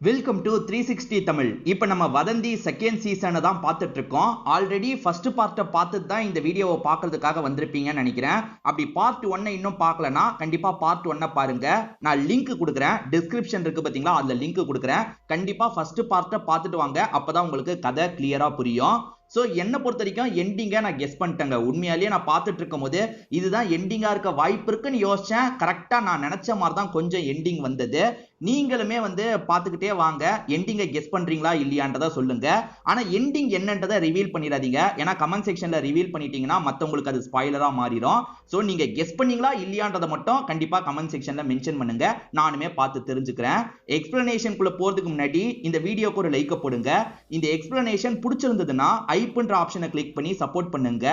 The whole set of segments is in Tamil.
Welcome to 360 Tamil. இப்போ நம்ம வதந்தி செகண்ட் சீசனை தான் பார்த்துட்டு இருக்கோம். ஆல்ரெடி ஃபர்ஸ்ட் பார்ட்டை பார்த்துட்டு தான் இந்த வீடியோவை பார்க்கறதுக்காக வந்திருப்பீங்கன்னு நினைக்கிறேன். அப்படி பார்ட் 1 இன்னும் பார்க்கலனா கண்டிப்பா பார்ட் 1 பாருங்க. நான் லிங்க் கொடுக்குறேன், டிஸ்கிரிப்ஷன் இருக்கு பாத்தீங்களா, அதுல லிங்க் கொடுக்குறேன். கண்டிப்பா ஃபர்ஸ்ட் பார்ட்டை பார்த்துட்டு வாங்க, அப்பதான் உங்களுக்கு கதை கிளியரா புரியும். சோ என்ன பொறுத்த வரைக்கும் எண்டிங்கா நான் கெஸ் பண்ணிட்டேங்க. உண்மையாலேயே நான் பார்த்துட்டு இருக்கும் போது இதுதான் எண்டிங்கா இருக்க வாய்ப்பு இருக்குன்னு யோசிச்சேன். கரெக்டா நான் நினைச்ச மாதிரி தான் கொஞ்சம் எண்டிங் வந்தது. நீங்களுமே பார்த்துக்கிட்டே வாங்க, எண்டிங்கை கெஸ் பண்றீங்களா இல்லையான்றதை சொல்லுங்க. ஆனா எண்டிங் என்னன்றதை ரிவீல் பண்ணிடாதீங்க. ஏன்னா கமெண்ட் செக்ஷன்ல ரிவீல் பண்ணிட்டீங்கன்னா மத்தவங்களுக்கு அது ஸ்பாயிலரா மாறிடும். சோ நீங்க கெஸ் பண்ணீங்களா இல்லையான்றதை மட்டும் கண்டிப்பா கமெண்ட் செக்ஷன்ல மென்ஷன் பண்ணுங்க, நானுமே பார்த்து தெரிஞ்சுக்கிறேன். எக்ஸ்பிளனேஷனுக்குள்ள போறதுக்கு முன்னாடி இந்த வீடியோக்கு ஒரு லைக் போடுங்க. இந்த எக்ஸ்பிளனேஷன் பிடிச்சிருந்ததுன்னா ஐப்ன்ற ஆப்ஷனை கிளிக் பண்ணி சப்போர்ட் பண்ணுங்க.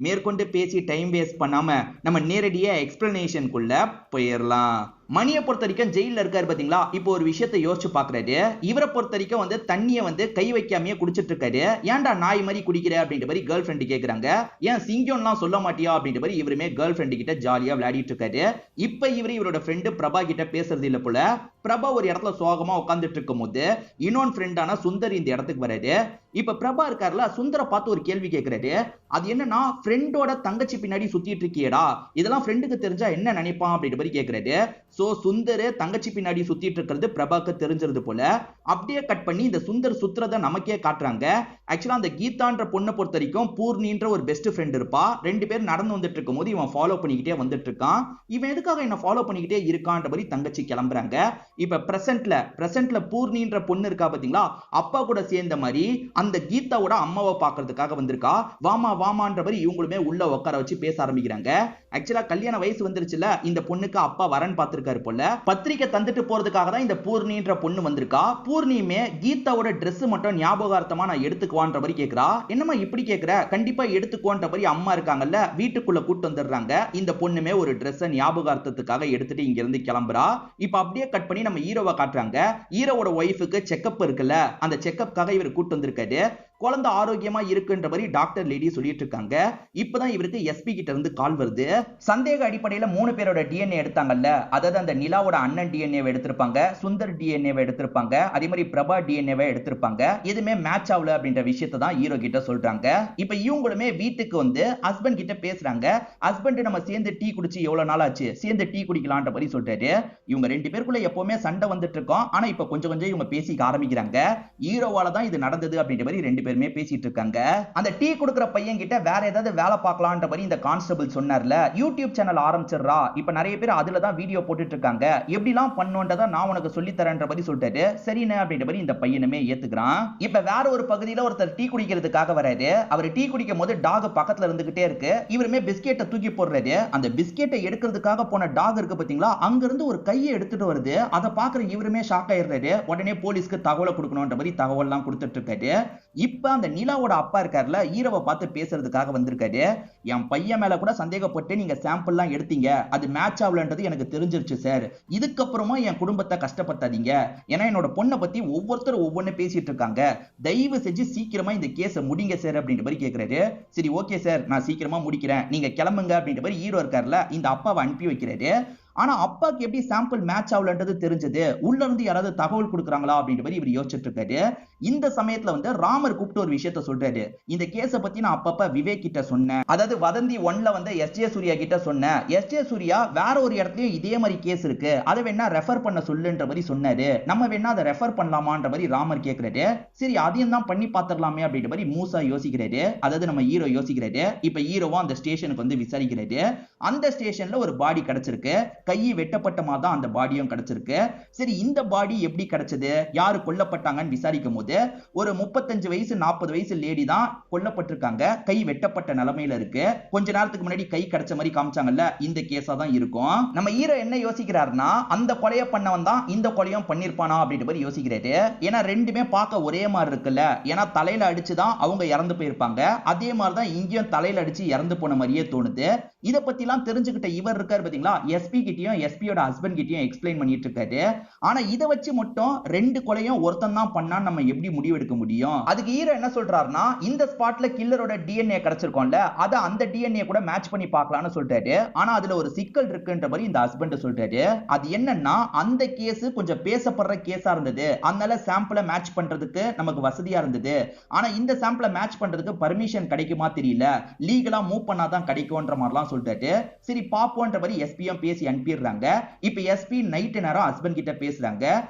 மேற்கொண்டு பேசி டைம் வேஸ்ட் பண்ணாம நம்ம நேரடியா எக்ஸ்பிளனேஷனுக்குள்ள போயிடலாம். மணியை பொறுத்த வரைக்கும் ஜெயில இருக்காரு பாத்தீங்களா. இப்போ ஒரு விஷயத்தை யோசிச்சு பாக்குறாரு. இவரை பொறுத்த வரைக்கும் தண்ணியை கை வைக்காமயே குடிச்சிட்டு இருக்காரு. ஏன்டா நாய் மாதிரி குடிக்கிற அப்படின்ற மாதிரி கேர்ள் ஃபிரெண்ட் கேக்குறாங்க. ஏன் சிங்கம்லாம் சொல்ல மாட்டியா அப்படின்ற மாதிரி இவருமே கேர்ள் ஃபிரெண்ட் கிட்ட ஜாலியா விளையாடிட்டு இருக்காரு. இப்ப இவரோட ஃப்ரெண்டு பிரபா கிட்ட பேசுறது இல்ல போல. பிரபா ஒரு இடத்துல சோகமா உட்கார்ந்துட்டு இருக்கும் போது இன்னொன்னு ஃப்ரெண்டான சுந்தர் இந்த இடத்துக்கு வராரு. இப்ப பிரபா இருக்காருல, சுந்தரை பார்த்து ஒரு கேள்வி கேட்கிறாரு. அது என்னன்னா, ஃப்ரெண்டோட தங்கச்சி பின்னாடி சுத்திட்டு இருக்கியடா, இதெல்லாம் ஃப்ரெண்டுக்கு தெரிஞ்சா என்ன நினைப்பான் அப்படின்ற மாதிரி கேட்கிறாரு. சோ சுந்தர் தங்கச்சி பின்னாடி சுத்திட்டு இருக்கிறது பிரபாக்கு தெரிஞ்சிருது போல. அப்படியே கட் பண்ணி இந்த சுந்தர் சுத்துறத நமக்கே காட்டுறாங்க. ஆக்சுவலா அந்த கீதான்ற பொண்ணை பொறுத்த வரைக்கும் பூர்ணின்ற ஒரு பெஸ்ட் ஃப்ரெண்ட் இருப்பா. ரெண்டு பேரும் நடந்து வந்துட்டு இருக்கும் போது இவன் ஃபாலோ பண்ணிக்கிட்டே வந்துட்டு இருக்கான். இவன் எதுக்காக என்ன ஃபாலோ பண்ணிக்கிட்டே இருக்கான்ற மாதிரி தங்கச்சி கிளம்புறாங்க. இப்ப பிரசன்ட்ல பூர்ணின்ற பொண்ணு இருக்கா பாத்தீங்களா, அப்பா கூட சேர்ந்த மாதிரி அந்த கீதாவோட அம்மாவை பாக்குறதுக்காக வந்திருக்கா. வாமான்ற மாதிரி இவங்களுமே உள்ள உட்கார வச்சு பேச ஆரம்பிக்கிறாங்க. ஆக்சுவலா கல்யாண வயசு வந்துருச்சுல, இந்த பொண்ணுக்கு அப்பா வரன் பார்த்திருக்காரு போல. பத்திரிக்கை தந்துட்டு போறதுக்காக தான் இந்த பூர்ணின்ற பொண்ணு வந்திருக்கா. பூர்ணியுமே கீதாவோட Dress மட்டும் ஞாபகார்த்தமா நான் எடுத்துக்குவான்ற மாதிரி கேக்குறா. என்னமா இப்படி கேக்குற, கண்டிப்பா எடுத்துக்குவான்ற மாதிரி அம்மா இருக்காங்கல்ல, வீட்டுக்குள்ள கூட்டு வந்துடுறாங்க. இந்த பொண்ணுமே ஒரு Dress ஞாபகார்த்தத்துக்காக எடுத்துட்டு இங்க இருந்து கிளம்புறா. இப்ப அப்படியே கட் பண்ணி நம்ம ஹீரோவை காட்டுறாங்க. ஹீரோவோட ஒய்ஃபுக்கு செக்அப் இருக்குல்ல, அந்த செக்அப்காக இவர் கூட்டு வந்திருக்காரு. குழந்தை ஆரோக்கியமா இருக்குன்ற மாதிரி டாக்டர் லேடி சொல்லிட்டு இருக்காங்க. இப்பதான் இவருக்கு எஸ்பி கிட்ட இருந்து கால் வருது. சந்தேக அடிப்படையில 3 பேரோட டிஎன்ஏ எடுத்தாங்கல்ல, அதாவது அந்த நிலாவோட அண்ணன் டிஎன்ஏ எடுத்திருப்பாங்க, சுந்தர் டிஎன்ஏ எடுத்திருப்பாங்க, அதே மாதிரி பிரபா டிஎன்ஏ எடுத்திருப்பாங்க. எதுவுமே மேட்ச் ஆகல அப்படின்ற விஷயத்தை தான் ஹீரோ கிட்ட சொல்றாங்க. இப்ப இவங்களுமே வீட்டுக்கு ஹஸ்பண்ட் கிட்ட பேசுறாங்க. ஹஸ்பண்ட் நம்ம சேர்ந்து டீ குடிச்சு எவ்வளவு நாள் ஆச்சு, சேர்ந்து டீ குடிக்கலான்ற மாதிரி சொல்றாரு. இவங்க ரெண்டு பேருக்குள்ள எப்பவுமே சண்டை வந்துட்டு இருக்கோம். ஆனா இப்ப கொஞ்சம் கொஞ்சம் இவங்க பேசிக்க ஆரம்பிக்கிறாங்க. ஹீரோவால தான் இது நடந்தது அப்படின்ற மாதிரி ரெண்டு பேருமே பேசிட்டு இருக்காங்க. அந்த டீ கொடுக்கிற பையன் கிட்ட வேற ஏதாவது வேலை பார்க்கலாம்ன்ற மாதிரி இந்த கான்ஸ்டபிள் சொன்னார்ல, யூடியூப் சேனல் ஆரம்பிச்சிடுறா, இப்ப நிறைய பேர் அதுல தான் வீடியோ போட்டுட்டு இருக்காங்க, எப்படிலாம் பண்ணணும்ன்றத நான் உனக்கு சொல்லி தரேன்ற மாதிரி சொல்லிட்டாரு. சரிண்ணே அப்படின்ற மாதிரி இந்த பையனுமே ஏத்துக்கிறான். இப்ப வேற ஒரு பகுதியில ஒருத்தர் டீ குடிக்கிறதுக்காக வராரு. அவர் டீ குடிக்கும் போது டாக் பக்கத்துல இருந்துகிட்டே இருக்கு. இவருமே பிஸ்கெட்டை தூக்கி போடுறாரு. அந்த பிஸ்கெட்டை எடுக்கிறதுக்காக போன டாக் இருக்கு பாத்தீங்களா, அங்க இருந்து ஒரு கையை எடுத்துட்டு வருது. அதை பாக்குற இவருமே ஷாக் ஆயிடுறாரு. உடனே போலீஸ்க்கு தகவலை கொடுக்கணும்ன்ற மாதிரி தகவல் எல்லாம் கொடுத்துட்டு இருக்காரு. இப்ப அந்த நிலாவோட அப்பா இருக்காருல, ஹீரோவை பார்த்து பேசுறதுக்காக வந்திருக்காரு. என் பையன் மேல கூட சந்தேகப்பட்டு நீங்க சாம்பிள் எல்லாம் எடுத்தீங்க, அது மேட்ச் ஆகலன்றது எனக்கு தெரிஞ்சிருச்சு சார். இதுக்கப்புறமா என் குடும்பத்தை கஷ்டப்படுத்தாதீங்க. ஏன்னா என்னோட பொண்ணை பத்தி ஒவ்வொருத்தரும் ஒவ்வொன்னு பேசிட்டு இருக்காங்க. தயவு செஞ்சு சீக்கிரமா இந்த கேஸை முடிங்க சார் அப்படின்ற மாதிரி கேட்கிறாரு. சரி ஓகே சார், நான் சீக்கிரமா முடிக்கிறேன், நீங்க கிளம்புங்க அப்படின்ற மாதிரி ஹீரோ இருக்காருல இந்த அப்பாவை அனுப்பி வைக்கிறாரு. ஆனா அப்பாக்கு எப்படி சாம்பிள் மேட்ச் ஆகலன்றது தெரிஞ்சது, உள்ள இருந்து யாராவது தகவல் கொடுக்குறாங்களா அப்படின்ற மாதிரி இவர் யோசிச்சுட்டு இருக்காரு. இந்த சமயத்துல ராமர் கூப்பிட்டு ஒரு விஷயத்த சொல்றாரு. இந்த கேஸை பத்தி நான் அப்பப்ப விவேக் கிட்ட சொன்னேன், அதாவது வதந்தி 1ல எஸ்ஜே சூர்யா கிட்ட சொன்னேன். எஸ்ஜே சூர்யா வேற ஒரு இடத்துலயும் இதே மாதிரி கேஸ் இருக்கு, அதை வேணா ரெஃபர் பண்ண சொல்லுன்ற மாதிரி சொன்னாரு. நம்ம வேணா அதை ரெஃபர் பண்ணலாமான்ற மாதிரி ராமர் கேட்கிறாரு. சரி அதையும் தான் பண்ணி பாத்திரலாமே அப்படின்ற மாதிரி மூசா யோசிக்கிறாரு. அதாவது நம்ம ஹீரோ யோசிக்கிறாரு. இப்ப ஹீரோவும் அந்த ஸ்டேஷனுக்கு விசாரிக்கிறாரு. அந்த ஸ்டேஷன்ல ஒரு பாடி கிடைச்சிருக்கு. கையை வெட்டப்பட்ட மாதிரி தான் அந்த பாடியும் கிடைச்சிருக்கு. சரி இந்த பாடி எப்படி கிடைச்சது, யாரு கொல்லப்பட்டாங்கன்னு விசாரிக்கும் போது ஒரு 35 வயசு 40 வயசு லேடி தான் கொல்லப்பட்டிருக்காங்க. கை வெட்டப்பட்ட நிலைமையில இருக்கு. கொஞ்ச நேரத்துக்கு முன்னாடி கை கிடைச்ச மாதிரி காமிச்சாங்கல்ல, இந்த கேஸா தான் இருக்கும். நம்ம ஹீரோ என்ன யோசிக்கிறாருன்னா, அந்த கொலையை பண்ணவன் தான் இந்த கொலையும் பண்ணிருப்பானா அப்படின்ற மாதிரி யோசிக்கிறாரு. ஏன்னா ரெண்டுமே பார்க்க ஒரே மாதிரி இருக்குல்ல. ஏன்னா தலையில அடிச்சுதான் அவங்க இறந்து போயிருப்பாங்க. அதே மாதிரிதான் இங்கேயும் தலையில அடிச்சு இறந்து போன மாதிரியே தோணுது. இதை பத்தி எல்லாம் தெரிஞ்சுக்கிட்ட இவர் இருக்காரு பாத்தீங்களா, எஸ்பி கிட்டயும் எஸ்பியோட ஹஸ்பண்ட் கிட்டயும் எக்ஸ்பிளைன் பண்ணிட்டு இருக்காரு. ஆனா இத வச்சு மட்டும் ரெண்டு கொலையும் ஒருத்தன் தான் பண்ணான்னு நம்ம எப்படி முடிவு எடுக்க முடியும்? அதுக்கு ஹீரோ என்ன சொல்றாருன்னா, இந்த ஸ்பாட்ல கில்லரோட டிஎன்ஏ கிடைச்சிருக்கும்ல, அத அந்த டிஎன்ஏ கூட மேட்ச் பண்ணி பார்க்கலாம்னு சொல்றாரு. ஆனா அதுல ஒரு சிக்கல் இருக்குன்ற மாதிரி இந்த ஹஸ்பண்ட் சொல்றாரு. அது என்னன்னா, அந்த கேஸ் கொஞ்சம் பேசப்படுற கேஸா இருந்தது, அதனால சாம்பிளை மேட்ச் பண்றதுக்கு நமக்கு வசதியா இருந்தது. ஆனா இந்த சாம்பிளை மேட்ச் பண்றதுக்கு பர்மிஷன் கிடைக்குமா தெரியல, லீகலா மூவ் பண்ணாதான் கிடைக்கும்ன்ற மாதிரிலாம் சொல்றாரு. சரி பாப்போன்ற மாதிரி எஸ்பியும் பேசி அனுப்பிடுறாங்க. இப்ப எஸ்பி நைட் நேரம் ஹஸ்பண்ட் கிட்ட பேசுறாங்க.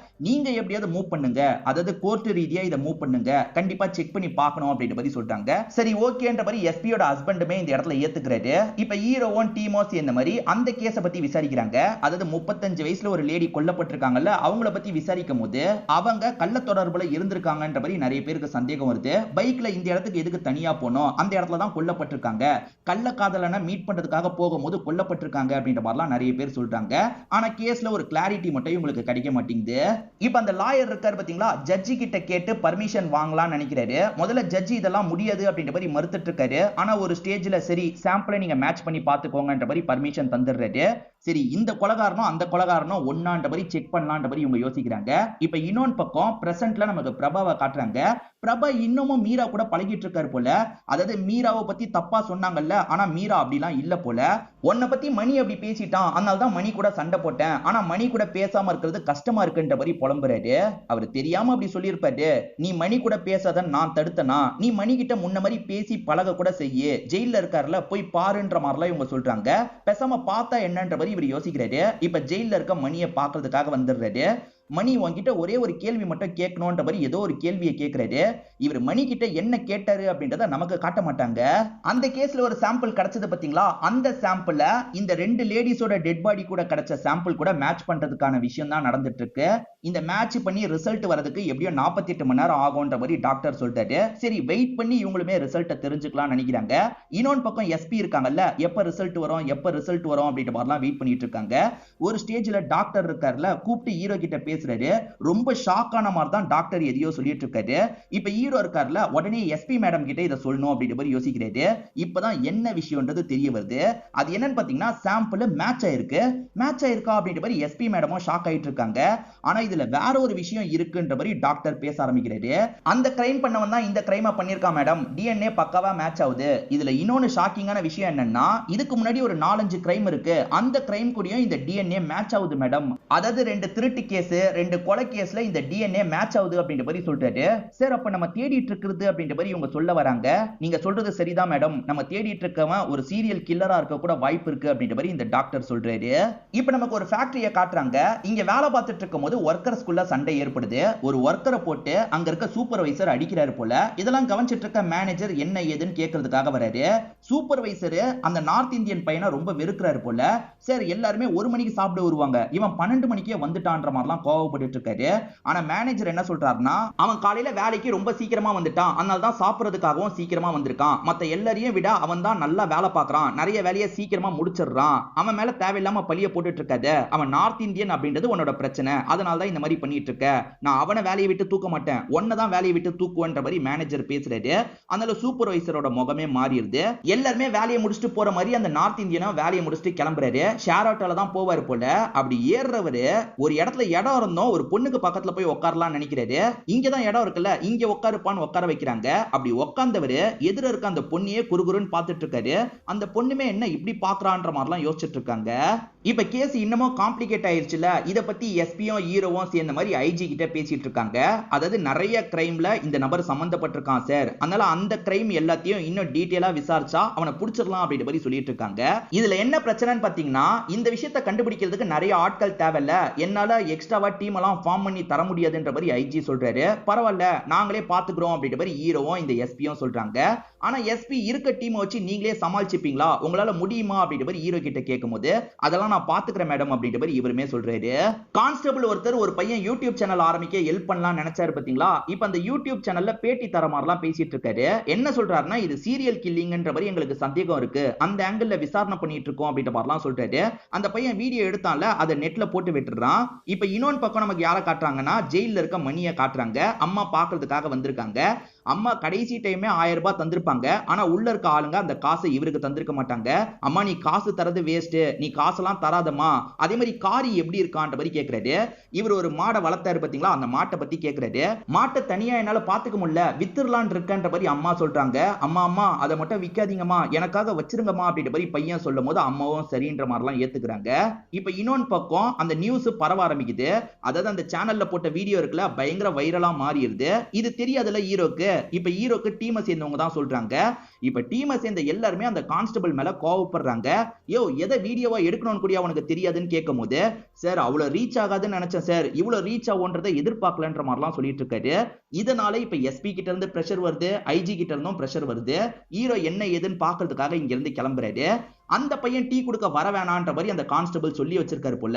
நீங்க எப்படியாவது மூவ் பண்ணுங்க, அதாவது கோர்ட் ரீதியா இதை மூவ் பண்ணுங்க, கண்டிப்பா செக் பண்ணி பார்க்கணும் அப்படின்ற மாதிரி சொல்றாங்க. சரி ஓகேன்ற மாதிரி எஸ்பியோட ஹஸ்பண்டுமே இந்த இடத்துல ஏத்துக்கிறாரு. இப்ப ஹீரோவும் டீமோ சேர்ந்த மாதிரி அந்த கேஸ பத்தி விசாரிக்கிறாங்க. அதாவது 35 வயசுல ஒரு லேடி கொல்லப்பட்டிருக்காங்கல்ல, அவங்கள பத்தி விசாரிக்கும் போது அவங்க கள்ள தொடர்புல இருந்திருக்காங்கன்ற மாதிரி நிறைய பேருக்கு சந்தேகம் வருது. பைக்ல இந்த இடத்துக்கு எதுக்கு தனியா போனோம், அந்த இடத்துல தான் கொல்லப்பட்டிருக்காங்க, கள்ள காதலனை மீட் பண்றதுக்காக போகும்போது கொல்லப்பட்டிருக்காங்க அப்படின்ற மாதிரிலாம் நிறைய பேர் சொல்றாங்க. ஆனா கேஸ்ல ஒரு கிளாரிட்டி மட்டும் உங்களுக்கு கிடைக்க மாட்டேங்குது. இப்ப அந்த லாயர் இருக்காரு பாத்தீங்களா, ஜட்ஜி கிட்ட கேட்டு பர்மிஷன் வாங்கலாம்னு நினைக்கிறாரு. முதல்ல ஜட்ஜி இதெல்லாம் முடியாது அப்படின்ற மாதிரி மறுத்துட்டு இருக்காரு. ஆனா ஒரு ஸ்டேஜ்ல சரி சாம்பிளை நீங்க மேட்ச் பண்ணி பாத்துக்கோங்கன்ற மாதிரி பர்மிஷன் தந்துடுறாரு. சரி இந்த கொலகாரனும் அந்த கொலகாரனும் ஒன்னான்ற மாதிரி செக் பண்ணலான்ற மாதிரி இவங்க யோசிக்கிறாங்க. இப்ப இன்னொன்னு பக்கம் பிரசன்ட்ல நமக்கு பிரபாவை காட்டுறாங்க. பிரபா இன்னமும் மீரா கூட பழகிட்டு இருக்காரு போல. அதாவது மீராவை பத்தி தப்பா சொன்னாங்கல்ல, ஆனா மீரா அப்படிலாம் இல்ல போல. உன்னை பத்தி மணி அப்படி பேசிட்டான், அதனால தான் மணி கூட சண்டை போட்டேன், ஆனா மணி கூட பேசாம இருக்கிறது கஷ்டமா இருக்குன்ற மாதிரி புலம்புறாரு. அவர் தெரியாம அப்படி சொல்லியிருப்பாரு. நீ மணி கூட பேசாத நான் தடுத்தனா, நீ மணி கிட்ட முன்ன மாதிரி பேசி பழக கூட செய்யு, ஜெயில இருக்காருல போய் பாருன்ற மாதிரிலாம் இவங்க சொல்றாங்க. பேசாம பார்த்தா என்னன்ற மாதிரி இவர் யோசிக்கிறாரு. இப்ப ஜெயில இருக்க மணியை பாக்குறதுக்காக வந்துடுறாரு. மணி உன்கிட்ட ஒரே ஒரு கேள்வி மட்டும் கேட்கணும்ன்ற மாதிரி ஏதோ ஒரு கேள்வியை கேட்கிறாரு. இவர் மணி கிட்ட என்ன கேட்டாரு அப்படின்றத நமக்கு காட்ட மாட்டாங்க. அந்த கேஸ்ல ஒரு சாம்பிள் கிடைச்சது பாத்தீங்களா, அந்த சாம்பிள்ல இந்த ரெண்டு லேடிஸோட டெட் பாடி கூட கிடைச்ச சாம்பிள் கூட மேட்ச் பண்றதுக்கான விஷயம் தான் நடந்துட்டு இருக்கு. இந்த மேட்ச் பண்ணி ரிசல்ட் வரதுக்கு எப்படியோ 48 மணி நேரம் ஆகும்ன்ற மாதிரி டாக்டர் சொல்லிட்டாரு. சரி வெயிட் பண்ணி இவங்களுமே ரிசல்ட்டை தெரிஞ்சுக்கலாம் நினைக்கிறாங்க. இன்னொன்று பக்கம் எஸ்பி இருக்காங்கல்ல, எப்ப ரிசல்ட் வரும் எப்ப ரிசல்ட் வரும் அப்படின்ற மாதிரிலாம் வெயிட் பண்ணிட்டு இருக்காங்க. ஒரு ஸ்டேஜ்ல டாக்டர் இருக்காருல, கூப்பிட்டு ஹீரோ கிட்ட பேசுறாரு. ரொம்ப ஷாக்கான மாதிரி தான் டாக்டர் எதையோ சொல்லிட்டு இருக்காரு. இப்ப ஹீரோ இருக்காருல, உடனே எஸ்பி மேடம் கிட்ட இதை சொல்லணும் அப்படின்ற மாதிரி யோசிக்கிறாரு. இப்பதான் என்ன விஷயம்ன்றது தெரிய வருது. அது என்னன்னு பாத்தீங்கன்னா, சாம்பிள் மேட்ச் ஆயிருக்கு. மேட்ச் ஆயிருக்கா அப்படின்ற மாதிரி எஸ்பி மேடமும் ஷாக் ஆயிட்டு இருக்காங்க. ஆனா இதுல வேற ஒரு விஷயம் இருக்குன்ற மாதிரி டாக்டர் பேச ஆரம்பிக்கிறாரு. அந்த கிரைம் பண்ணவன் தான் இந்த கிரைமை பண்ணிருக்கான் மேடம், டிஎன்ஏ பக்காவா மேட்ச் ஆகுது. இதுல இன்னொன்னு ஷாக்கிங்கான விஷயம் என்னன்னா, இதுக்கு முன்னாடி ஒரு 4-5 கிரைம் இருக்கு, அந்த கிரைம் கூடயும் இந்த டிஎன்ஏ மேட்ச் ஆகுது மேடம். அதாவது 2 திருட்டு கேஸ் 2 கொலை கேஸ்ல இந்த டிஎன்ஏ மேட்ச் ஆகுது அப்படின்ற மாதிரி சொல்றாரு. சார் அப்ப நம்ம தேடிட்டு இருக்கிறது அப்படின்ற மாதிரி இவங்க சொல்ல வராங்க. நீங்க சொல்றது சரிதான் மேடம், நம்ம தேடிட்டு இருக்கவன் ஒரு சீரியல் கில்லரா இருக்க கூட வாய்ப்பு இருக்கு அப்படின்ற மாதிரி இந்த டாக்டர் சொல்றாரு. இப்ப நமக்கு ஒரு ஃபேக்டரியை காட்டுறாங்க. இங்க வேலை பார்த்துட்டு இருக்கும் போது ஒர்க்கர்ஸ்குள்ள சண்டை ஏற்படுது. ஒரு ஒர்க்கரை போட்டு அங்க இருக்க சூப்பர்வைசர் அடிக்கிறாரு போல. இதெல்லாம் கவனிச்சிட்டு இருக்க மேனேஜர் என்ன ஏதுன்னு கேட்கறதுக்காக வராரு. சூப்பர்வைசர் அந்த நார்த் இந்தியன் பையனை ரொம்ப வெறுக்கிறாரு போல. சார் எல்லாருமே 1 மணிக்கு சாப்பிட வருவாங்க, இவன் 12 மணிக்கே வந்துட்டான்ற மாதிரிலாம் கோவப்பட்டு இருக்காரு. ஆனா மேனேஜர் என்ன சொல்றாருன்னா, அவன் காலையில வேலைக்கு ரொம்ப சீக்கிரமா வந்துட்டான், அதனால தான் சாப்பிடுறதுக்காகவும் சீக்கிரமா வந்திருக்கான். மத்த எல்லாரையும் விட அவன் தான் நல்லா வேலை பார்க்கறான், நிறைய வேலையை சீக்கிரமா முடிச்சிடுறான். அவன் மேல தேவையில்லாம பழிய போட்டுட்டு இருக்காத, அவன் நார்த் இந்தியன் அப்படின்றது உன்னோட பிரச்சனை, அதனால தான் இந்த மாதிரி பண்ணிட்டு இருக்க. நான் அவனை வேலையை விட்டு தூக்க மாட்டேன், ஒன்ன தான் வேலையை விட்டு தூக்குவன்ற மாதிரி மேனேஜர் பேசுறாரு. அதனால சூப்பர்வைசரோட முகமே மாறிடுது. எல்லாருமே வேலையை முடிச்சுட்டு போற மாதிரி அந்த நார்த் இந்தியனும் வேலையை முடிச்சுட்டு கிளம்புறாரு. ஷேர் ஆட்டோல தான் போவாரு போல. அப்படி ஏறுறவரு ஒரு இடத்துல இடம் இருந்தோம், ஒரு பொண்ணுக்கு பக்கத்துல போய் உட்காரலாம் நினைக்கிறாரு. இங்கதான் இடம் இருக்குல்ல, இங்க உட்காருப்பான்னு உட்கார வைக்கிறாங்க. அப்படி உட்கார்ந்தவரு எதிர இருக்க அந்த பொண்ணையே குறுகுறுன்னு பார்த்துட்டு இருக்காரு. அந்த பொண்ணுமே என்ன இப்படி பாக்குறான்ற மாதிரிலாம் யோசிச்சுட்டு இருக்காங்க. இப்ப கேஸ் இன்னமும் காம்ப்ளிகேட் ஆயிருச்சுல, இத பத்தி எஸ்பியும் ஹீரோவும் சேர்ந்த மாதிரி ஐஜி கிட்ட பேசிட்டு இருக்காங்க. அதாவது நிறைய கிரைம்ல இந்த நபர் சம்பந்தப்பட்டிருக்கான் சார், அதனால அந்த கிரைம் எல்லாத்தையும் இன்னும் டீடைலா விசாரிச்சா அவனை புடிச்சிடலாம் அப்படின்ற மாதிரி சொல்லிட்டு இருக்காங்க. இதுல என்ன பிரச்சனைன்னு பாத்தீங்கன்னா, இந்த விஷயத்தை கண்டுபிடிக்கிறதுக்கு நிறைய ஆட்கள் தேவையில்ல, என்னால எக்ஸ்ட்ராவா டீம் எல்லாம் ஃபார்ம் பண்ணி தர முடியாதுன்ற மாதிரி ஐஜி சொல்றாரு. பரவாயில்ல நாங்களே பாத்துக்கிறோம் அப்படின்ற மாதிரி ஹீரோவும் இந்த எஸ்பியும் சொல்றாங்க. ஆனா எஸ்பி இருக்க டீமை வச்சு நீங்களே சமாளிச்சுப்பீங்களா, உங்களால முடியுமா அப்படின்ற மாதிரி ஹீரோ கிட்ட கேட்கும்போது, அதெல்லாம் நான் பாத்துக்கிறேன் மேடம் அப்படின்ற மாதிரி இவருமே சொல்றாரு. கான்ஸ்டபிள் ஒருத்தர் ஒரு பையன் யூடியூப் சேனல் ஆரம்பிக்க ஹெல்ப் பண்ணலாம் நினைச்சாரு பாத்தீங்களா, இப்ப அந்த யூடியூப் சேனல்ல பேட்டி தர மாதிரிலாம் பேசிட்டு இருக்காரு. என்ன சொல்றாருன்னா, இது சீரியல் கில்லிங்ன்ற மாதிரி எங்களுக்கு சந்தேகம் இருக்கு, அந்த ஆங்கிள் விசாரணை பண்ணிட்டு இருக்கோம் அப்படின்ற மாதிரிலாம் சொல்றாரு. அந்த பையன் வீடியோ எடுத்தான்ல, அதை நெட்ல போட்டு விட்டுறான். இப்ப இன்னொன்று பக்கம் நமக்கு யாரை காட்டுறாங்கன்னா, ஜெயில இருக்க மணியை காட்டுறாங்க. அம்மா பாக்குறதுக்காக வந்திருக்காங்க. அம்மா கடைசி டைமே 1000 ரூபாய் தந்திருப்பாங்க. ஆனா உள்ள இருக்க ஆளுங்க அந்த காசை இவருக்கு தந்திருக்க மாட்டாங்க. அம்மா நீ காசு தரது வேஸ்ட், நீ காசெல்லாம் தராதம்மா. அதே மாதிரி காரி எப்படி இருக்கான்ற மாதிரி கேக்குறாரு. இவர் ஒரு மாடை வளர்த்தாரு பாத்தீங்களா, அந்த மாட்டை பத்தி கேக்குறாரு. மாட்டை தனியா என்னால பாத்துக்க முடியல, வித்துறலான் இருக்கன்ற மாதிரி அம்மா சொல்றாங்க. அம்மா அம்மா அதை மட்டும் விக்காதீங்கம்மா, எனக்காக வச்சிருங்கம்மா அப்படின்ற மாதிரி பையன் சொல்லும் போது அம்மாவும் சரின்ற மாதிரிலாம் ஏத்துக்கிறாங்க. இப்ப இன்னொன்னு பக்கம் அந்த நியூஸ் பரவ ஆரம்பிக்குது. அதாவது அந்த சேனல்ல போட்ட வீடியோ இருக்குல்ல, பயங்கர வைரலா மாறிடுது. இது தெரியாதுல ஹீரோக்கு. இப்ப ஹீரோக்கு டீமை சேர்ந்தவங்க தான் சொல்றாங்க. இப்ப டீமை சேர்ந்த எல்லாருமே அந்த கான்ஸ்டபிள் மேல கோவப்படுறாங்க. யோ எதை வீடியோவா எடுக்கணும்னு கூட அவனுக்கு தெரியாதுன்னு கேட்கும் போது, சார் அவ்வளவு ரீச் ஆகாதுன்னு நினைச்சேன் சார், இவ்வளவு ரீச் ஆகும்ன்றதை எதிர்பார்க்கலன்ற மாதிரிலாம் சொல்லிட்டு இருக்காரு. இதனால இப்ப எஸ்பி கிட்ட இருந்து பிரஷர் வருது, ஐஜி கிட்ட இருந்தும் பிரஷர் வருது. ஹீரோ என்ன ஏதுன்னு பாக்குறதுக்காக இங்க இருந்து கிளம்புறாரு. அந்த பையன் டீ கொடுக்க வர வேணான்ற மாதிரி அந்த கான்ஸ்டபிள் சொல்லி வச்சிருக்காரு போல.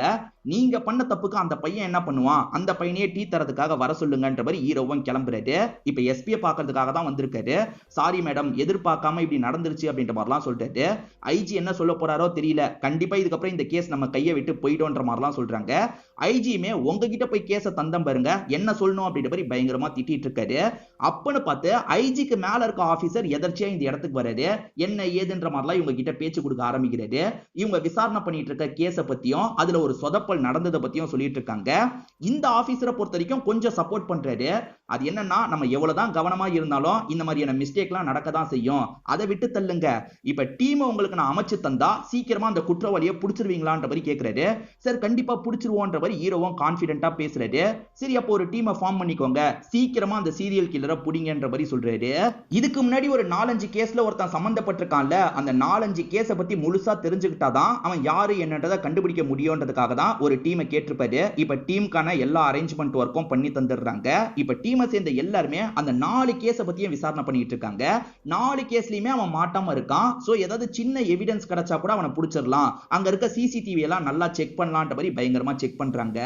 நீங்க பண்ண தப்புக்கு அந்த பையன் என்ன பண்ணுவான், அந்த பையனையே டீ தரதுக்காக வர சொல்லுங்கன்ற மாதிரி ஹீரோவும் கிளம்புறாரு. இப்ப எஸ்பியை பாக்குறதுக்காக தான் வந்திருக்காரு. சாரி மேடம், எதிர்பார்க்காம இப்படி நடந்துருச்சு அப்படின்ற மாதிரிலாம் சொல்லிட்டாரு. ஐஜி என்ன சொல்ல போறாரோ தெரியல. கண்டிப்பா இதுக்கப்புறம் இந்த கேஸ் நம்ம கையை விட்டு போயிடும்ன்ற மாதிரிலாம் சொல்றாங்க. ஐஜியுமே உங்ககிட்ட போய் கேஸை தந்தம் பாருங்க, என்ன சொல்லணும் அப்படின்ற மாதிரி பயங்கரமா திட்டிட்டு இருக்காரு. அப்பன்னு பார்த்து ஐஜிக்கு மேல இருக்க ஆபீசர் எதர்ச்சியா இந்த இடத்துக்கு வராரு. என்ன ஏதுன்ற மாதிரிலாம் இவங்க கிட்ட பேச்சு கொடுக்க ஆரம்பிக்கிறது. இவங்க விசாரணை பண்ணிட்டு இருக்க கேஸ பத்தியும் அதுல ஒரு சொதப்பல் நடந்ததை பத்தியும் சொல்லிட்டு இருக்காங்க. இந்த ஆபீசரை பொறுத்த வரைக்கும் கொஞ்சம் சப்போர்ட் பண்றாரு. அது என்னன்னா, நம்ம எவ்வளவுதான் கவனமா இருந்தாலும் இந்த மாதிரியான மிஸ்டேக்லாம் நடக்க தான் செய்யும், அதை விட்டு தள்ளுங்க. இப்ப டீம் உங்களுக்கு நான் அமைச்சு தந்தா சீக்கிரமா அந்த குற்றவாளியை புடிச்சிருவீங்களான்ற மாதிரி கேக்குறாரு. சார் கண்டிப்பா புடிச்சிருவோன்ற மாதிரி ஹீரோவும் கான்பிடென்ட்டா பேசுறாரு. சரி அப்போ ஒரு டீமை ஃபார்ம் பண்ணிக்கோங்க, சீக்கிரமா அந்த சீரியல் கில்லரை புடிங்கன்ற மாதிரி சொல்றாரு. இதுக்கு முன்னாடி ஒரு 4-5 கேஸ்ல ஒருத்தன் சம்பந்தப்பட்டிருக்கான்ல, அந்த 4-5 கேஸ பத்தி முழுசா தெரிஞ்சுக்கிட்டாதான் அவன் யாரு என்னன்றதை கண்டுபிடிக்க முடியும்ன்றதுக்காக தான் ஒரு டீமை கேட்டிருப்பாரு. இப்ப டீமுக்கான எல்லா அரேஞ்ச்மெண்ட் ஒர்க்கும் பண்ணி தந்துடுறாங்க. இப்ப டீமை சேர்ந்த எல்லாருமே அந்த 4 கேஸ பத்தியும் விசாரணை பண்ணிட்டு இருக்காங்க. 4 கேஸ்லயுமே அவன் மாட்டாம இருக்கான். சோ ஏதாவது சின்ன எவிடன்ஸ் கிடைச்சா கூட அவனை புடிச்சிடலாம், அங்க இருக்க சிசிடிவி எல்லாம் நல்லா செக் பண்ணலாம்ன்ற மாதிரி பயங்கரமா செக் பண்றாங்க.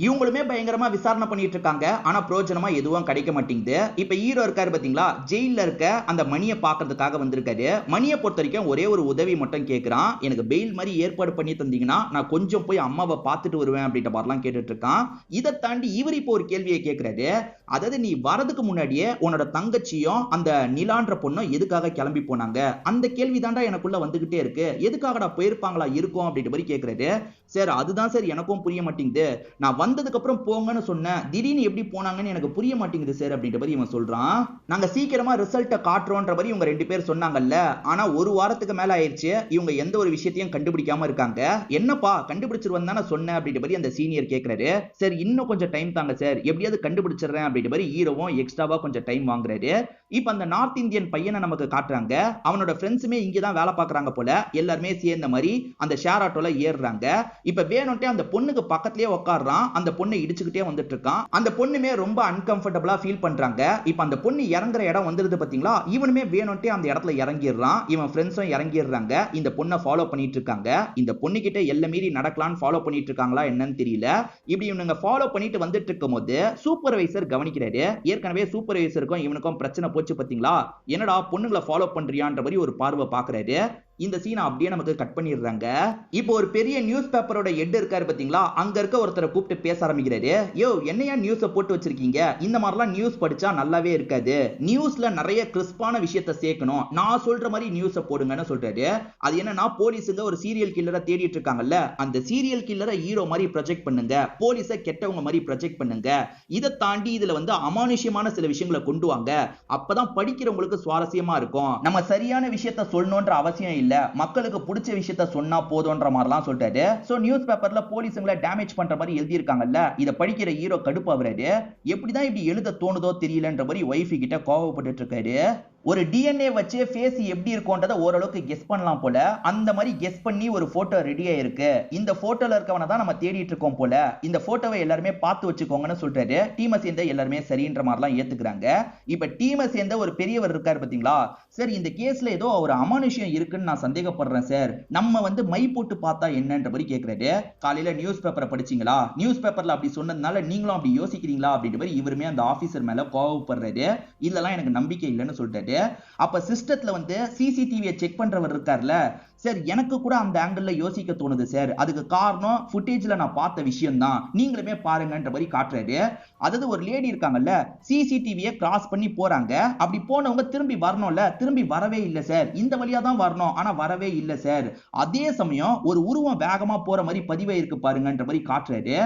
இவங்களுமே பயங்கரமா விசாரணை பண்ணிட்டு இருக்காங்க. ஆனா பிரயோஜனமா எதுவும் கிடைக்க மாட்டேங்குது. இப்ப ஹீரோ இருக்காரு பாத்தீங்களா, ஜெயில இருக்க அந்த மணியை பாக்குறதுக்காக வந்திருக்காரு. மணியை பொறுத்த வரைக்கும் ஒரே ஒரு உதவி மட்டும் கேட்கிறான். எனக்கு பெயில் மாதிரி ஏற்பாடு பண்ணி தந்தீங்கன்னா நான் கொஞ்சம் போய் அம்மாவை பார்த்துட்டு வருவேன் அப்படின்ற மாதிரிலாம் கேட்டுட்டு இருக்கான். இதை தாண்டி இவர் இப்போ ஒரு கேள்வியை கேட்கிறாரு. அதாவது நீ வரதுக்கு முன்னாடியே உன்னோட தங்கச்சியும் அந்த நிலான்ற பொண்ணும் எதுக்காக கிளம்பி போனாங்க, அந்த கேள்வி தாண்டா எனக்குள்ள வந்துகிட்டே இருக்கு, எதுக்காகடா போயிருப்பாங்களா இருக்கும் அப்படின்ற மாதிரி கேட்கிறாரு. சார் அதுதான் சார் எனக்கும் புரிய மாட்டேங்குது, நான் வந்ததுக்கு அப்புறம் போங்கன்னு சொன்னேன், திடீர்னு எப்படி போனாங்கன்னு எனக்கு புரிய மாட்டேங்குது சார் அப்படின்ற மாதிரி இவன் சொல்றான். நாங்க சீக்கிரமா ரிசல்ட்டை காட்டுறோன்ற மாதிரி இவங்க 2 பேர் சொன்னாங்கல்ல, ஆனா ஒரு வாரத்துக்கு மேல ஆயிடுச்சு, இவங்க எந்த ஒரு விஷயத்தையும் கண்டுபிடிக்காம இருக்காங்க. என்னப்பா கண்டுபிடிச்சிருவன் தானே சொன்ன அப்படின்ற மாதிரி அந்த சீனியர் கேட்கிறாரு. சார் இன்னும் கொஞ்சம் டைம் தாங்க சார், எப்படியாவது கண்டுபிடிச்சிடுறேன் அப்படின்ற மாதிரி ஹீரோவும் எக்ஸ்ட்ராவா கொஞ்சம் டைம் வாங்குறாரு. இப்ப அந்த நார்த் இந்தியன் பையனை நமக்கு காட்டுறாங்க. அவனோட ஃப்ரெண்ட்ஸுமே இங்க தான் வேலை பார்க்கறாங்க போல. எல்லாருமே சேர்ந்த மாதிரி அந்த ஷேர் ஆட்டோல ஏறுறாங்க. இப்ப வேணும்ட்டே அந்த பொண்ணுக்கு பக்கத்துலயே உட்கார்றான். அந்த பொண்ணை இடிச்சுக்கிட்டே வந்துட்டு இருக்கான். அந்த பொண்ணுமே ரொம்ப அன்கம்ஃபர்டபிளா ஃபீல் பண்றாங்க. இப்ப அந்த பொண்ணு இறங்குற இடம் வந்துருது பாத்தீங்களா, இவனுமே வேணும்ட்டே அந்த இடத்துல இறங்கிடுறான். இவன் ஃப்ரெண்ட்ஸும் இறங்கிடுறாங்க. இந்த பொண்ணை ஃபாலோ பண்ணிட்டு இருக்காங்க. இந்த பொண்ணு கிட்ட எல்லை மீறி நடக்கலான்னு ஃபாலோ பண்ணிட்டு இருக்காங்களா என்னன்னு தெரியல. இப்படி இவனுங்க ஃபாலோ பண்ணிட்டு வந்துட்டு இருக்கும் போது சூப்பர்வைசர் கவனிக்கிறாரு. ஏற்கனவே சூப்பர்வைசருக்கும் இவனுக்கும் பிரச்சனை போச்சு பாத்தீங்களா, என்னடா பொண்ணுங்களை ஃபாலோ பண்றியான்ற மாதிரி ஒரு பார்வை பாக்குறாரு. இந்த சீனை அப்படியே நமக்கு கட் பண்ணிடுறாங்க. இப்போ ஒரு பெரிய நியூஸ் பேப்பரோட ஹெட் இருக்காரு பாத்தீங்களா, அங்க இருக்க ஒருத்தரை கூப்பிட்டு பேச ஆரம்பிக்கிறாரு. யோ என்னையா நியூஸை போட்டு வச்சிருக்கீங்க, இந்த மாதிரிலாம் நியூஸ் படிச்சா நல்லாவே இருக்காது, நியூஸ்ல நிறைய கிறிஸ்பான விஷயத்தை சேர்க்கணும், நான் சொல்ற மாதிரி நியூஸை போடுங்கன்னு சொல்றாரு. அது என்னன்னா, போலீஸுங்க ஒரு சீரியல் கில்லரை தேடிட்டு இருக்காங்கல்ல, அந்த சீரியல் கில்லரை ஹீரோ மாதிரி ப்ரொஜெக்ட் பண்ணுங்க, போலீஸை கெட்டவங்க மாதிரி ப்ரொஜெக்ட் பண்ணுங்க, இதை தாண்டி இதுல வந்து அமானுஷ்யமான சில விஷயங்களை கொண்டு வாங்க, அப்பதான் படிக்கிறவங்களுக்கு சுவாரஸ்யமா இருக்கும், நம்ம சரியான விஷயத்தை சொல்லணும்ன்ற அவசியம் இல்ல, மக்களுக்கு பிடிச்ச விஷயத்த சொன்னா போதும்ன்ற மாதிரிலாம் சொல்லிட்டாரு. சோ நியூஸ் பேப்பர்ல போலீஸுங்களை டேமேஜ் பண்ற மாதிரி எழுதி இருக்காங்கல்ல, இத படிக்கிற ஹீரோ கடுப்பாவறாரு. எப்படிதான் இப்படி எழுத தோணுதோ தெரியலன்ற மாதிரி வைஃப் கிட்ட கோவப்பட்டு இருக்காரு. ஒரு டிஎன்ஏ வச்சு ஃபேஸ் எப்படி இருக்கும்ன்றத ஓரளவுக்கு கெஸ் பண்ணலாம் போல. அந்த மாதிரி கெஸ் பண்ணி ஒரு போட்டோ ரெடி ஆயிருக்கு. இந்த போட்டோல இருக்கவனை தான் நம்ம தேடிட்டு இருக்கோம் போல. இந்த போட்டோவை எல்லாருமே பார்த்து வச்சுக்கோங்கன்னு சொல்றாரு. டீமை சேர்ந்த எல்லாருமே சரின்ற மாதிரிலாம் ஏத்துக்கிறாங்க. இப்ப டீமை சேர்ந்த ஒரு பெரியவர் இருக்காரு பாத்தீங்களா, சார் இந்த கேஸ்ல ஏதோ ஒரு அமானுஷ்யம் இருக்குன்னு நான் சந்தேகப்படுறேன் சார், நம்ம வந்து மை போட்டு பார்த்தா என்னன்ற மாதிரி கேட்கிறாரு. காலையில நியூஸ் பேப்பரை படிச்சீங்களா, நியூஸ் பேப்பர்ல அப்படி சொன்னதுனால நீங்களும் அப்படி யோசிக்கிறீங்களா அப்படின்ற மாதிரி இவருமே அந்த ஆபீசர் மேல கோவப்படுறாரு. இதெல்லாம் எனக்கு நம்பிக்கை இல்லைன்னு சொல்றாரு. சொல்றாரு. அப்ப சிஸ்டத்துல வந்து சிசிடிவியை செக் பண்றவர் இருக்கார்ல சார், எனக்கு கூட அந்த ஆங்கிள் யோசிக்க தோணுது சார். அதுக்கு காரணம் ஃபுட்டேஜ்ல நான் பார்த்த விஷயம் தான், நீங்களுமே பாருங்கன்ற மாதிரி காட்டுறாரு. அதாவது ஒரு லேடி இருக்காங்கல்ல, சிசிடிவியை கிராஸ் பண்ணி போறாங்க. அப்படி போனவங்க திரும்பி வரணும்ல, திரும்பி வரவே இல்லை சார். இந்த வழியா தான் வரணும், ஆனா வரவே இல்லை சார். அதே சமயம் ஒரு உருவம் வேகமா போற மாதிரி பதிவே இருக்கு பாருங்கன்ற மாதிரி காட்டுறாரு.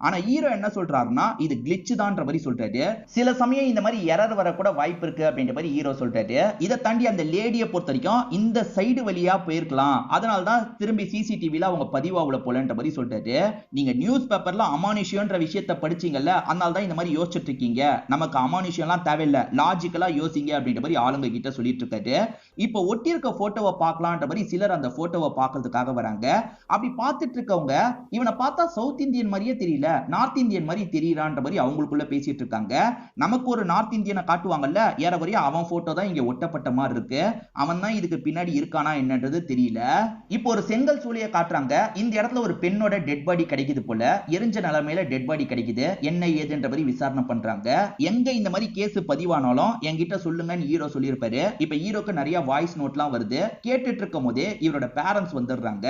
ஆனா ஹீரோ என்ன சொல்றாருன்னா இது கிளிட்ச் தான்ற மாதிரி சொல்றாரு. சில சமயம் இந்த மாதிரி எரர் வர கூட வாய்ப்பு இருக்கு அப்படின்ற மாதிரி ஹீரோ சொல்றாரு. இதை தாண்டி அந்த லேடியை பொறுத்த வரைக்கும் இந்த சைடு வழியா போயிருக்கலாம், அதனால தான் திரும்பி சிசிடிவில அவங்க பதிவாவுல போலன்ற மாதிரி சொல்றாரு. நீங்க நியூஸ் பேப்பர்ல அமானுஷ்யம்ன்ற விஷயத்தை படிச்சீங்கல்ல, அதனால தான் இந்த மாதிரி யோசிச்சுட்டு இருக்கீங்க. நமக்கு அமானுஷ்யம்லாம் தேவையில்லை, லாஜிக்கலா யோசிங்க அப்படின்ற மாதிரி ஆளுங்க கிட்ட சொல்லிட்டு இருக்காரு. இப்போ ஒட்டி இருக்க போட்டோவை பார்க்கலான்ற மாதிரி சிலர் அந்த போட்டோவை பார்க்கறதுக்காக வராங்க. அப்படி பார்த்துட்டு இருக்கவங்க இவனை பார்த்தா சவுத் இந்தியன் மாதிரியே தெரியல, நார்த் இந்தியன் மாதிரி தெரியறான்ற மாதிரி அவங்களுக்குள்ள பேசிட்டு இருக்காங்க. நமக்கு ஒரு நார்த் இந்தியனை காட்டுவாங்கல்ல, ஏறவரையா அவன் போட்டோ தான் இங்க ஒட்டப்பட்ட மாதிரி இருக்கு. அவன் தான் இதுக்கு பின்னாடி இருக்கானா என்னன்றது தெரியல. இப்போ ஒரு செங்கல் சூளையை காட்டுறாங்க. இந்த இடத்துல ஒரு பெண்ணோட டெட் பாடி கிடைக்குது போல, எரிஞ்ச நிலைமையில டெட் பாடி கிடைக்குது. என்ன ஏதுன்ற மாதிரி விசாரணை பண்றாங்க. எங்க இந்த மாதிரி கேஸ் பதிவானாலும் என்கிட்ட சொல்லுங்கன்னு ஹீரோ சொல்லியிருப்பாரு. இப்ப ஹீரோக்கு நிறைய வாய்ஸ் நோட்லாம் வருது. கேட்டுட்டு இருக்கும் போதே இவரோட பேரண்ட்ஸ் வந்துடுறாங்க.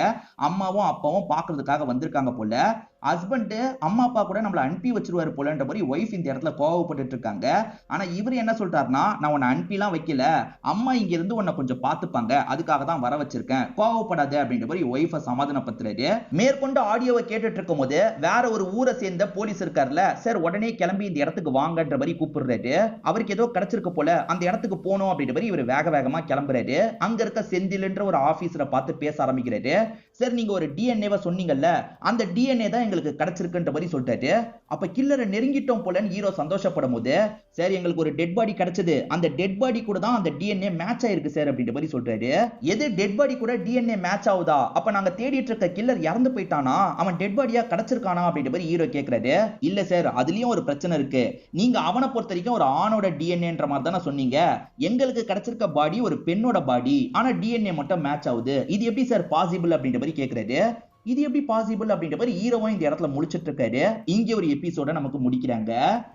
அம்மாவும் அப்பாவும் பாக்குறதுக்காக வந்திருக்காங்க போல. ஹஸ்பண்ட் அம்மா அப்பா கூட நம்மள அனுப்பி வச்சிருவாரு போலன்ற மாதிரி ஒய்ஃப் இந்த இடத்துல கோவப்பட்டு இருக்காங்க. ஆனா இவர் என்ன சொல்றாருன்னா, நான் உன்னை அனுப்பிலாம் வைக்கல, அம்மா இங்க இருந்து உன்னை கொஞ்சம் பாத்துப்பாங்க, அதுக்காக தான் வர வச்சிருக்கேன், கோவப்படாத அப்படின்ற மாதிரி ஒய்ஃபை சமாதானப்படுத்துறாரு. மேற்கொண்டு ஆடியோவை கேட்டுட்டு இருக்கும் போது வேற ஒரு ஊரை சேர்ந்த போலீஸ் இருக்காருல்ல சார், உடனே கிளம்பி இந்த இடத்துக்கு வாங்கன்ற மாதிரி கூப்பிடுறாரு. அவருக்கு ஏதோ கிடைச்சிருக்கு போல, அந்த இடத்துக்கு போகணும் அப்படின்ற மாதிரி இவர் வேக வேகமா கிளம்புறாரு. அங்க இருக்க செந்தில்ன்ற ஒரு ஆபீசரை பார்த்து பேச ஆரம்பிக்கிறாரு. சார், நீங்க ஒரு டிஎன்ஏவை சொன்னீங்கல்ல, அந்த டிஎன்ஏ தான் எங்களுக்கு கிடைச்சிருக்குன்ற மாதிரி சொல்லிட்டாரு. அப்ப கில்லரை நெருங்கிட்டோம் போலன்னு ஹீரோ சந்தோஷப்படும் போது, சார் எங்களுக்கு ஒரு டெட் பாடி கிடைச்சது, அந்த டெட் பாடி கூட தான் அந்த டிஎன்ஏ மேட்ச் ஆயிருக்கு சார் அப்படின்ற மாதிரி சொல்றாரு. எது டெட் பாடி கூட டிஎன்ஏ மேட்ச் ஆகுதா? அப்ப நாங்க தேடிட்டு இருக்க கில்லர் இறந்து போயிட்டானா, அவன் டெட் பாடியா கிடைச்சிருக்கானா அப்படின்ற மாதிரி ஹீரோ கேக்குறாரு. இல்ல சார், அதுலயும் ஒரு பிரச்சனை இருக்கு. நீங்க அவனை பொறுத்த வரைக்கும் ஒரு ஆணோட டிஎன்ஏன்ற மாதிரி தானே சொன்னீங்க, எங்களுக்கு கிடைச்சிருக்க பாடி ஒரு பெண்ணோட பாடி, ஆனா டிஎன்ஏ மட்டும் மேட்ச் ஆகுது, இது எப்படி சார் பாசிபிள் அப்படின்ற மாதிரி கேக்குறாரு. இது எப்படி பாசிபிள் அப்படின்ற மாதிரி ஹீரோவும் இந்த இடத்துல முடிச்சிட்டு இருக்காரு. இங்க ஒரு எபிசோட நமக்கு முடிக்கிறாங்க.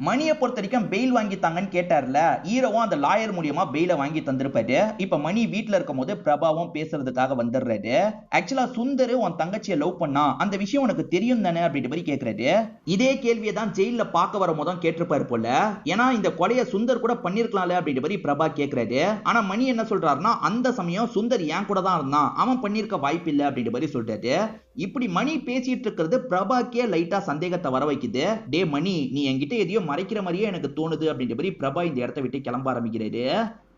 மணியை பொறுத்த வரைக்கும் பெயில் வாங்கித்தாங்கன்னு கேட்டார்ல, ஹீரோவும் அந்த லாயர் மூலியமா பெயில வாங்கி தந்திருப்பாரு. இப்ப மணி வீட்டுல இருக்கும் போது பிரபாவும் பேசுறதுக்காக வந்துடுறாரு. ஆக்சுவலா சுந்தர் உன் தங்கச்சியை லவ் பண்ணா, அந்த விஷயம் உனக்கு தெரியும் தானே அப்படின்ற மாதிரி கேட்கறாரு. இதே கேள்வியை தான் ஜெயில பார்க்க வரும் போதும் கேட்டிருப்பாரு போல. ஏன்னா இந்த கொலையை சுந்தர் கூட பண்ணிருக்கலாம்ல அப்படின்ற மாதிரி பிரபா கேட்கறாரு. ஆனா மணி என்ன சொல்றாருன்னா, அந்த சமயம் சுந்தர் என் கூட தான் இருந்தான், அவன் பண்ணிருக்க வாய்ப்பு இல்லை அப்படின்ற மாதிரி சொல்றாரு. இப்படி மணி பேசிட்டு இருக்கிறது பிரபாக்கே லைட்டா சந்தேகத்தை வர வைக்குது. டே மணி, நீ என்கிட்ட எதையோ மறைக்கிற மாதிரியே எனக்கு தோணுது அப்படின்ற மாதிரி பிரபா இந்த இடத்தை விட்டு கிளம்ப ஆரம்பிக்கிறாரு.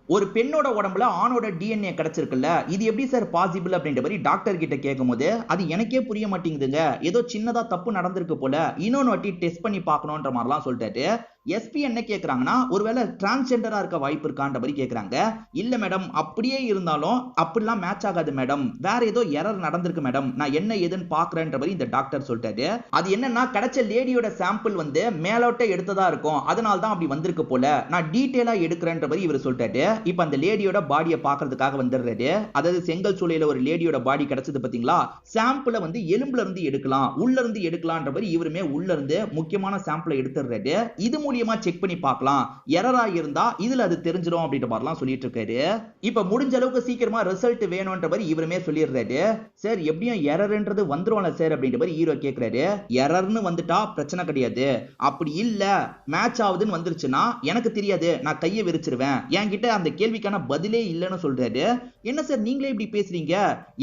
ஒரு பெண்ணோட உடம்புல ஆணோட டிஎன்ஏ கிடைச்சிருக்குல்ல, இது எப்படி சார் பாசிபிள் அப்படின்ற மாதிரி டாக்டர் கிட்ட கேட்கும்போது, அது எனக்கே புரிய மாட்டேங்குதுங்க, ஏதோ சின்னதா தப்பு நடந்திருக்கு போல, இன்னொன்னு வாட்டி டெஸ்ட் பண்ணி பார்க்கணும்ன்ற மாதிரிலாம் சொல்லிட்டாரு. எஸ்பி என்ன கேக்குறாங்கன்னா, ஒருவேளை டிரான்ஸ்ஜெண்டரா இருக்க வாய்ப்பு இருக்கான்ற மாதிரி கேக்குறாங்க. இல்ல மேடம், அப்படியே இருந்தாலும் அப்படிலாம் மேட்ச் ஆகாது மேடம், வேற ஏதோ எரர் நடந்திருக்கு மேடம், நான் என்ன ஏதுன்னு பாக்குறேன்ற மாதிரி இந்த டாக்டர் சொல்லிட்டாரு. அது என்னன்னா, கிடைச்ச லேடியோட சாம்பிள் வந்து மேலோட்ட எடுத்ததா இருக்கும், அதனால தான் அப்படி வந்திருக்கு போல, நான் டீடைலா எடுக்கிறேன்ற மாதிரி இவர் சொல்லிட்டாரு. இப்ப அந்த லேடியோட பாடியை பாக்குறதுக்காக வந்துடுறாரு. அதாவது செங்கல் சூளையில ஒரு லேடியோட பாடி கிடைச்சது பாத்தீங்களா, சாம்பிளை வந்து எலும்புல இருந்து எடுக்கலாம், உள்ள இருந்து எடுக்கலாம்ன்ற மாதிரி இவருமே உள்ள இருந்து முக்கியமான சாம்பிளை எடுத்துடுறாரு. இது மூலியமா செக் பண்ணி பார்க்கலாம், எரரா இருந்தா இதுல அது தெரிஞ்சிடும் அப்படின்ற மாதிரிலாம் சொல்லிட்டு இருக்காரு. இப்ப முடிஞ்ச அளவுக்கு சீக்கிரமா ரிசல்ட் வேணும்ன்ற மாதிரி இவருமே சொல்லிடுறாரு. சார், எப்படியும் எரர்ன்றது வந்துரும்ல சார் அப்படின்ற மாதிரி ஹீரோ கேக்குறாரு. எரர்னு வந்துட்டா பிரச்சனை கிடையாது, அப்படி இல்ல மேட்ச் ஆகுதுன்னு வந்துருச்சுன்னா எனக்கு தெரியாது, நான் கையை விரிச்சிருவேன், என்கிட்ட அந்த கேள்விக்கான பதிலே இல்லைன்னு சொல்றாரு. என்ன சார் நீங்களே இப்படி பேசுறீங்க,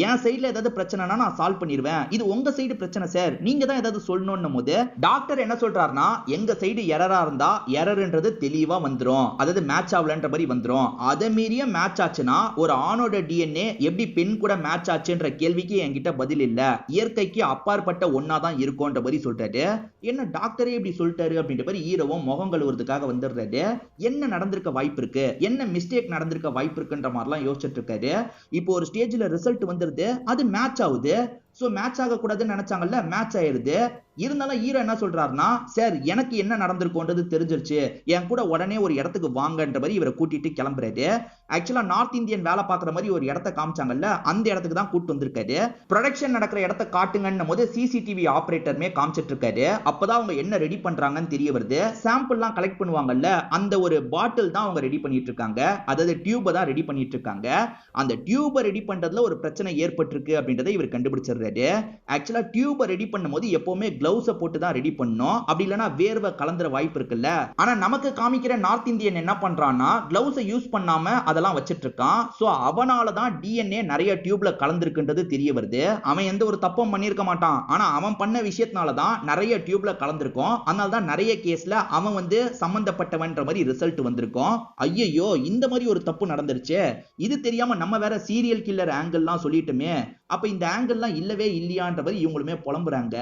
என் சைடுல ஏதாவது பிரச்சனைனா நான் சால்வ் பண்ணிடுவேன், இது உங்க சைடு பிரச்சனை சார், நீங்க தான் ஏதாவது சொல்லணும்னு போது டாக்டர் என்ன சொல்றாருன்னா, எங்க சைடு எரரா இருந்தா எரர்ன்றது தெளிவா வந்துரும், அதாவது மேட்ச் ஆகலன்ற மாதிரி வந்துரும், அதை மீறிய மேட்ச் ஆச்சுன்னா ஒரு ஆணோட டிஎன்ஏ எப்படி பெண் கூட மேட்ச் ஆச்சுன்ற கேள்விக்கு என்கிட்ட பதில் இல்ல, இயற்கைக்கு அப்பாற்பட்ட ஒன்னா தான் இருக்கும்ன்ற மாதிரி சொல்றாரு. என்ன டாக்டரே இப்படி சொல்லிட்டாரு அப்படின்ற மாதிரி ஹீரோவும் முகம் கழுவுறதுக்காக வந்துடுறாரு. என்ன நடந்திருக்க வாய்ப்பு இருக்கு, என்ன மிஸ்டேக் நடந்திருக்க வாய்ப்பு இருக்குன்ற மாதிரிலாம் யோசிச்சுட்டு இருக்காரு. இப்போ ஒரு ஸ்டேஜ்ல ரிசல்ட் வந்துருது, அது மேட்ச் ஆகுது. சோ மேட்ச் ஆக கூடாதுன்னு நினைச்சாங்கல்ல, மேட்ச் ஆயிருது. இருந்தாலும் ஹீரோ என்ன சொல்றாருன்னா, சார் எனக்கு என்ன நடந்திருக்கும்ன்றது தெரிஞ்சிருச்சு, என் கூட உடனே ஒரு இடத்துக்கு வாங்கன்ற மாதிரி இவரை கூட்டிட்டு கிளம்புறாரு. ஆக்சுவலா நார்த் இந்தியன் வேலை பாக்குற மாதிரி ஒரு இடத்த காமிச்சாங்கல்ல, அந்த இடத்துக்கு தான் கூட்டு வந்திருக்காரு. ப்ரொடக்ஷன் நடக்கிற இடத்த காட்டுங்கன்னும் போது சிசிடிவி ஆபரேட்டருமே காமிச்சிட்டு இருக்காரு. அப்பதான் அவங்க என்ன ரெடி பண்றாங்கன்னு தெரிய வருது. சாம்பிள் எல்லாம் கலெக்ட் பண்ணுவாங்கல்ல, அந்த ஒரு பாட்டில் தான் அவங்க ரெடி பண்ணிட்டு இருக்காங்க. அதாவது டியூபை தான் ரெடி பண்ணிட்டு இருக்காங்க. அந்த டியூபை ரெடி பண்றதுல ஒரு பிரச்சனை ஏற்பட்டிருக்கு அப்படின்றத இவர் கண்டுபிடிச்சிடுறாரு. ஆக்சுவலா டியூபை ரெடி பண்ணும்போது எப்பவுமே கிளவுஸை போட்டு தான் ரெடி பண்ணணும். அப்படி இல்லைன்னா வேர்வை கலந்துற வாய்ப்பு இருக்குல்ல. ஆனா நமக்கு காமிக்கிற நார்த் இந்தியன் என்ன பண்றான்னா, கிளவுஸை யூஸ் பண்ணாம அதெல்லாம் வச்சிட்டு இருக்கான். சோ அவனால தான் டிஎன்ஏ நிறைய டியூப்ல கலந்திருக்குன்றது தெரிய வருது. அவன் எந்த ஒரு தப்பும் பண்ணிருக்க மாட்டான். ஆனா அவன் பண்ண விஷயத்தினால தான் நிறைய டியூப்ல கலந்திருக்கும். அதனால தான் நிறைய கேஸ்ல அவன் வந்து சம்பந்தப்பட்டவன்ற மாதிரி ரிசல்ட் வந்திருக்கும். ஐயோ, இந்த மாதிரி ஒரு தப்பு நடந்துருச்சு. இது தெரியாம நம்ம வேற சீரியல் கில்லர் ஆங்கிள்லாம் சொல்லிட்டுமே. அப்ப இந்த ஆங்கிள்லாம் இல்லவே இல்லையான்ற மாதிரி இவங்களுமே புலம்புறாங்க.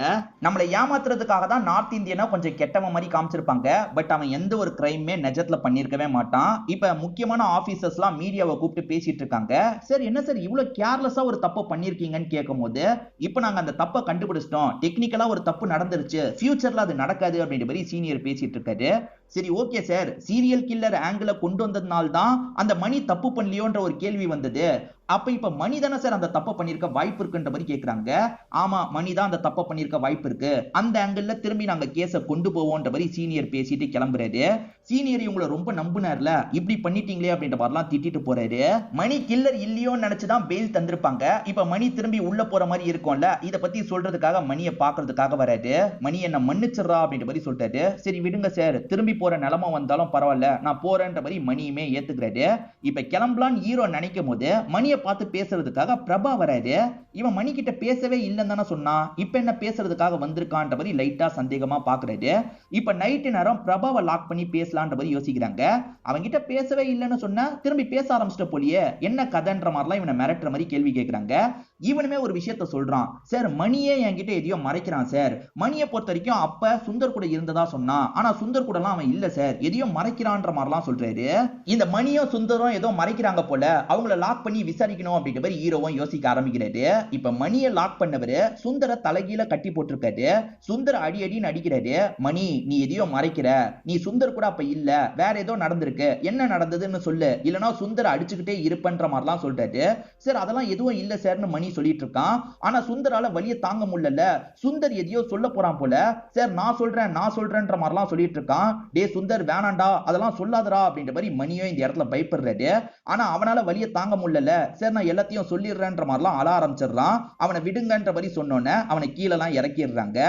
நம்மளை ஏமாத்துறதுக்காக தான் நார்த் இந்தியனா கொஞ்சம் கெட்டவன் மாதிரி காமிச்சிருப்பாங்க. பட் அவன் எந்த ஒரு கிரைமே நிஜத்துல பண்ணிருக்கவே மாட்டான். இப்ப முக்கியமான ஆபீசர்ஸ்லாம் மீடியாவை கூப்பிட்டு பேசிட்டு இருக்காங்க. சார் என்ன சார் இவ்வளவு கேர்லெஸ்ஸா ஒரு தப்பு பண்ணிருக்கீங்கன்னு கேட்கும் போது, இப்ப நாங்க அந்த தப்பை கண்டுபிடிச்சிட்டோம், டெக்னிக்கலா ஒரு தப்பு நடந்துருச்சு, ஃபியூச்சர்ல அது நடக்காது அப்படின்ற மாதிரி சீனியர் பேசிட்டு இருக்காரு. சரி ஓகே சார், சீரியல் கில்லர் ஆங்கிள கொண்டு வந்ததுனால தான் அந்த மணி தப்பு பண்ணலையோன்ற ஒரு கேள்வி வந்தது. அப்ப இப்ப மணி தானே சார் அந்த தப்பை பண்ணிருக்க வாய்ப்பு இருக்குன்ற மாதிரி கேக்குறாங்க. ஆமா, மணி தான் அந்த தப்பை பண்ணிருக்க வாய்ப்பு இருக்கு. அந்த ஆங்கிள் திரும்பி நாங்க கேஸ கொண்டு போவோம்ன்ற மாதிரி சீனியர் பேசிட்டு கிளம்புறாரு. சீனியர் இவங்களை ரொம்ப நம்புனார்ல, இப்படி பண்ணிட்டீங்களே அப்படின்ற மாதிரிலாம் திட்டிட்டு போறாரு. மணி கில்லர் இல்லையோன்னு நினைச்சுதான் பெயில் தந்திருப்பாங்க. இப்ப மணி திரும்பி உள்ள போற மாதிரி இருக்கும்ல, இத பத்தி சொல்றதுக்காக மணியை பாக்குறதுக்காக வராரு. மணி என்ன மன்னிச்சிடறா அப்படின்ற மாதிரி சொல்லிட்டாரு. சரி விடுங்க சார், திரும்பி போற நிலைமை வந்தாலும் பரவாயில்ல, நான் போறேன்ற மாதிரி மணியுமே ஏத்துக்கிறாரு. இப்ப கிளம்பலான்னு ஹீரோ நினைக்கும் போது மணியை பார்த்து பேசுறதுக்காக பிரபா வராரு. இவன் மணி கிட்ட பேசவே இல்லைன்னு தானே சொன்னா, இப்ப என்ன பேசுறதுக்காக வந்திருக்கான்ற மாதிரி லைட்டா சந்தேகமா பாக்குறாரு. இப்ப நைட்டு நேரம் பிரபாவை லாக் பண்ணி பேசலான்ற மாதிரி யோசிக்கிறாங்க. அவங்க கிட்ட பேசவே இல்லைன்னு சொன்னா திரும்பி பேச ஆரம்பிச்சிட்ட போலியே, என்ன கதைன்ற மாதிரிலாம் இவனை மிரட்டுற மாதிரி கேள்வி கேட்கிறாங்க. இவனுமே ஒரு விஷயத்த சொல்றான். சார் மணியே என்கிட்ட எதையோ மறைக்கிறான் சார். மணியை பொறுத்த வரைக்கும் அப்ப சுந்தர் கூட இருந்ததா சொன்னான், ஆனா சுந்தர் கூட அவன் இல்ல சார், எதையோ மறைக்கிறான்ற மாதிரிலாம் சொல்றாரு. இந்த மணியும் சுந்தரும் ஏதோ மறைக்கிறாங்க போல, அவங்கள லாக் பண்ணி விசாரிக்கணும் அப்படின்ற மாதிரி ஹீரோவும் யோசிக்க ஆரம்பிக்கிறாரு. இப்ப மணியை லாக் பண்ணவரு சுந்தர தலைகீழ கட்டி போட்டிருக்காரு. சுந்தர அடி அடின்னு அடிக்கிறாரு. மணி நீ எதையோ மறைக்கிற, நீ சுந்தர் கூட அப்ப இல்ல, வேற ஏதோ நடந்திருக்கு, என்ன நடந்ததுன்னு சொல்லு, இல்லனா சுந்தர அடிச்சுக்கிட்டே இருப்பன்ற மாதிரிலாம் சொல்றாரு. சார் அதெல்லாம் எதுவும் இல்ல சார்னு மணி சொல்லிட்டு இருக்கான். ஆனா சுந்தரால வலிய தாங்க முடியல. சுந்தர் எதையோ சொல்ல போறான் போல. சார் நான் சொல்றேன்ற மாதிரிலாம் சொல்லிட்டு இருக்கான். டே சுந்தர் வேணாண்டா, அதெல்லாம் சொல்லாதடா அப்படின்ற மாதிரி மணியும் இந்த இடத்துல பயப்படுறாரு. ஆனா அவனால வலிய தாங்க முடியல. சார் நான் எல்லாத்தையும் சொல்லிடுறேன்ற மாதிரிலாம் அழ ஆரம்பிச்சிடுறான். அவனை விடுங்கன்ற மாதிரி சொன்னோன்னே அவனை கீழெல்லாம் இறக்கிடுறாங்க.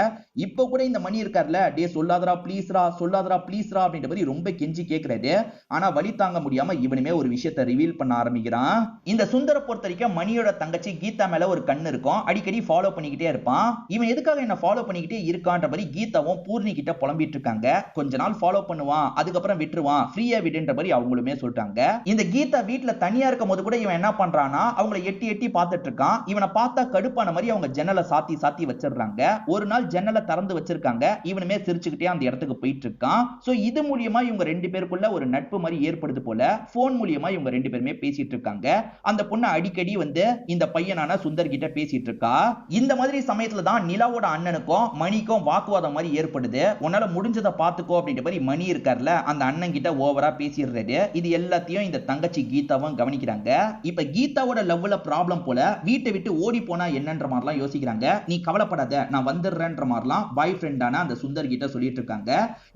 இப்ப கூட இந்த மணி இருக்கார்ல, டே சொல்லாதடா ப்ளீஸ்ரா, சொல்லாதடா ப்ளீஸ்ரா அப்படின்ற மாதிரி ரொம்ப கெஞ்சி கேட்கிறாரு. ஆனா வலி தாங்க முடியாம இவனுமே ஒரு விஷயத்தை ரிவீல் பண்ண ஆரம்பிக்கிறான். இந்த சுந்தர பொறுத்த வரைக்கும் மணியோட தங்கச்சி கீதா மேல ஒரு கண்ணு இருக்கும், அடிக்கடி ஃபாலோ பண்ணிக்கிட்டே இருப்பான். இவன் எதுக்காக என்ன ஃபாலோ பண்ணிக்கிட்டே இருக்கான்ற மாதிரி கீதாவும் பூர்ணி கிட்ட புலம்பிட்டு இருக்காங்க. கொஞ்ச நாள் ஃபாலோ பண்ணுவான், அதுக்கப்புறம் விட்டுருவான், ஃப்ரீயா விடுன்ற மாதிரி அவங்களுமே சொல்றாங்க. இந்த கீதா வீட்டுல தனியா இருக்கும் போது கூட இவன் என்ன பண்றானா, அவங்களை எட்டி எட்டி பார்த்துட்டு இருக்கான். இவனை பார்த்தா கடுப்பான மாதிரி அவங்க ஜன்னலை சாத்தி சாத்தி வச்சிடுறாங்க. ஒரு நாள் ஜன்னலை திறந்து வச்சிருக்காங்க. இவனுமே சிரிச்சுக்கிட்டே அந்த இடத்துக்கு போயிட்டு இருக்கான். சோ இது மூலியமா இவங்க ரெண்டு பேருக்குள்ள ஒரு நட்பு மாதிரி ஏற்படுது போல. போன் மூலியமா இவங்க ரெண்டு பேருமே பேசிட்டு இருக்காங்க. அந்த பொண்ணு அடிக்கடி வந்து இந்த பையனான சுந்தர் கிட்ட பேசிட்டு இருக்கா. இந்த மாதிரி சமயத்துல தான் நிலாவோட அண்ணனுக்கும் மணிக்கும் வாக்குவாதம் மாதிரி ஏற்படுது. உன்னால முடிஞ்சதை பாத்துக்கோ அப்படின்ற மாதிரி மணி இருக்கார்ல, அந்த அண்ணன் கிட்ட ஓவரா பேசிடுறாரு. இது எல்லாத்தையும் இந்த தங்கச்சி கீதாவும் கவனிக்கிறாங்க. இப்ப கீதாவோட லவ்ல ப்ராப்ளம் போல, வீட்டை விட்டு ஓடி போனா என்னன்ற மாதிரிலாம் யோசிக்கிறாங்க. நீ கவலைப்படாத, நான் வந்துடுறேன்ற மாதிரிலாம் பாய் ஃப்ரெண்டான அந்த சுந்தர் கிட்ட சொல்லிட்டு இருக்காங்க.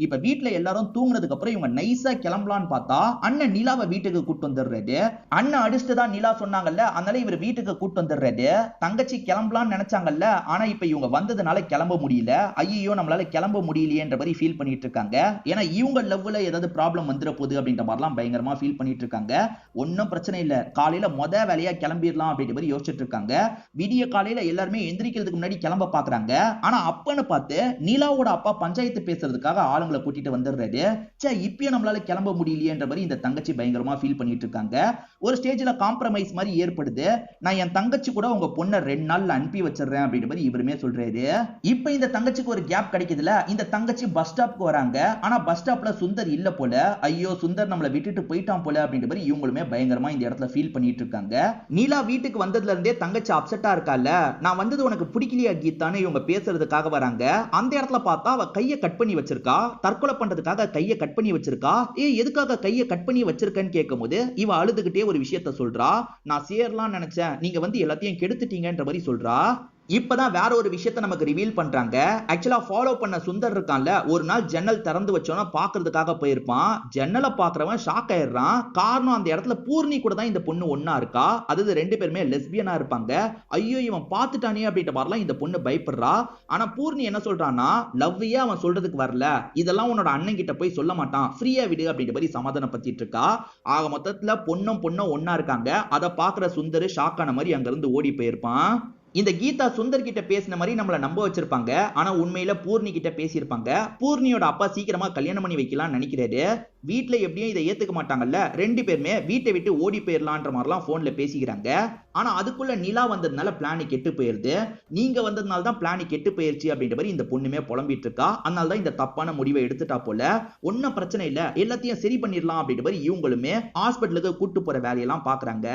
இப்ப வீட்டுல எல்லாரும் தூங்குனதுக்கு அப்புறம் இவங்க நைஸா கிளம்பலான்னு பார்த்தா அண்ணன் நிலாவை வீட்டுக்கு கூட்டு வந்துடுறாரு. அண்ணன் அடிச்சுட்டுதான் நிலா சொன்னாங்கல்ல, அதனால இவர் வீட்டுக்கு கூட்டு வந்துடுறாரு. தங்கச்சி கிளம்பலான்னு நினைச்சாங்கல்ல, ஆனா இப்ப இவங்க வந்ததுனால கிளம்ப முடியல. ஐயோ நம்மளால கிளம்ப முடியலையேன்ற மாதிரி ஃபீல் பண்ணிட்டு இருக்காங்க. ஏன்னா இவங்க லவ்ல ஏதாவது ப்ராப்ளம் வந்துட போகுது அப்படின்ற மாதிரிலாம் பயங்கரமா ஃபீல் பண்ணிட்டு இருக்காங்க. ஒன்னும் பிரச்சனை இல்ல, காலையில மொத வேலையா கிளம்பிடலாம் அப்படின்ற மாதிரி யோசிச்சுட்டு இருக்காங்க. விடிய காலையில எல்லாருமே எந்திரிக்கிறதுக்கு முன்னாடி கிளம்ப பாக்குறாங்க. ஆனா அப்பன்னு பார்த்து நிலாவோட அப்பா பஞ்சாயத்து பேசுறதுக்காக ஆளுங்களை கூட்டிட்டு வந்துடுறாரு. சே இப்பயும் நம்மளால கிளம்ப முடியலையேன்ற மாதிரி இந்த தங்கச்சி பயங்கரமா ஃபீல் பண்ணிட்டு இருக்காங்க. ஒரு ஸ்டேஜ்ல காம்ப்ரமைஸ் மாதிரி ஏற்படுது. நான் என் தங்கச்சி கூட கூட உங்க பொண்ணை 2 நாள்ல அனுப்பி வச்சிடுறேன் அப்படின்ற மாதிரி இவருமே சொல்றாரு. இப்ப இந்த தங்கச்சிக்கு ஒரு கேப் கிடைக்குதுல, இந்த தங்கச்சி பஸ் ஸ்டாப்க்கு வராங்க. ஆனா பஸ் ஸ்டாப்ல சுந்தர் இல்ல போல. ஐயோ சுந்தர் நம்மள விட்டுட்டு போயிட்டான் போல அப்படின்ற மாதிரி இவங்களுமே பயங்கரமா இந்த இடத்துல ஃபீல் பண்ணிட்டு இருக்காங்க. நீலா வீட்டுக்கு வந்ததுல இருந்தே தங்கச்சி அப்செட்டா இருக்கால, நான் வந்தது உனக்கு பிடிக்கலையா கீதான்னு இவங்க பேசுறதுக்காக வராங்க. அந்த இடத்துல பார்த்தா அவ கையை கட் பண்ணி வச்சிருக்கா. தற்கொலை பண்றதுக்காக கையை கட் பண்ணி வச்சிருக்கா. எதுக்காக கையை கட் பண்ணி வச்சிருக்கன்னு கேட்கும்போது இவ அழுதுகிட்டே ஒரு விஷயத்த சொல்றா. நான் சேரலாம் நினைச்சேன், நீங்க வந்து எல்லாத்தையும் கெடுத்துட்டீங்கன்ற மாதிரி சொல்றா. இப்பதான் வேற ஒரு விஷயத்தை நமக்கு ரிவீல் பண்றாங்க. ஆக்சுவலா ஃபாலோ பண்ண சுந்தர் இருக்கான்ல, ஒரு நாள் ஜன்னல் திறந்து வச்சோன்னா பாக்குறதுக்காக போயிருப்பான். ஜன்னலை பாக்குறவன் ஷாக் ஆயிடுறான். காரணம் அந்த இடத்துல பூர்ணி கூட தான் இந்த பொண்ணு ஒன்னா இருக்கா. அதாவது 2 பேருமே லெஸ்பியனா இருப்பாங்க. ஐயோ இவன் பாத்துட்டானே அப்படின்ற மாதிரிலாம் இந்த பொண்ணு பயப்படுறா. ஆனா பூர்ணி என்ன சொல்றான்னா, லவ்வையே அவன் சொல்றதுக்கு வரல, இதெல்லாம் உன்னோட அண்ணன் கிட்ட போய் சொல்ல மாட்டான், ஃப்ரீயா விடு அப்படின்ற மாதிரி சமாதானப்படுத்திட்டு இருக்கா. ஆக மொத்தத்துல பொண்ணும் ஒன்னா இருக்காங்க. அதை பாக்குற சுந்தர் ஷாக் ஆன மாதிரி அங்க இருந்து ஓடி போயிருப்பான். இந்த கீதா சுந்தர் கிட்ட பேசின மாதிரி நம்மள நம்ப வச்சிருப்பாங்க. ஆனா உண்மையில பூர்ணி கிட்ட பேசியிருப்பாங்க. பூர்ணியோட அப்பா சீக்கிரமா கல்யாணம் பண்ணி வைக்கலாம் நினைக்கிறாரு. வீட்டுல எப்படியும் இதை ஏத்துக்க மாட்டாங்கல்ல, 2 பேருமே வீட்டை விட்டு ஓடி போயிடலான்ற மாதிரிலாம் போன்ல பேசிக்கிறாங்க. ஆனா அதுக்குள்ள நிலா வந்ததுனால பிளான் கெட்டு போயிருது. நீங்க வந்ததுனால தான் பிளான் கெட்டு போயிருச்சு அப்படின்ற மாதிரி இந்த பொண்ணுமே புலம்பிட்டு இருக்கா. அதனால தான் இந்த தப்பான முடிவை எடுத்துட்டா போல. ஒன்னும் பிரச்சனை இல்ல, எல்லாத்தையும் சரி பண்ணிடலாம் அப்படின்ற மாதிரி இவங்களுமே ஹாஸ்பிட்டலுக்கு கூட்டு போற வேலையெல்லாம் பாக்குறாங்க.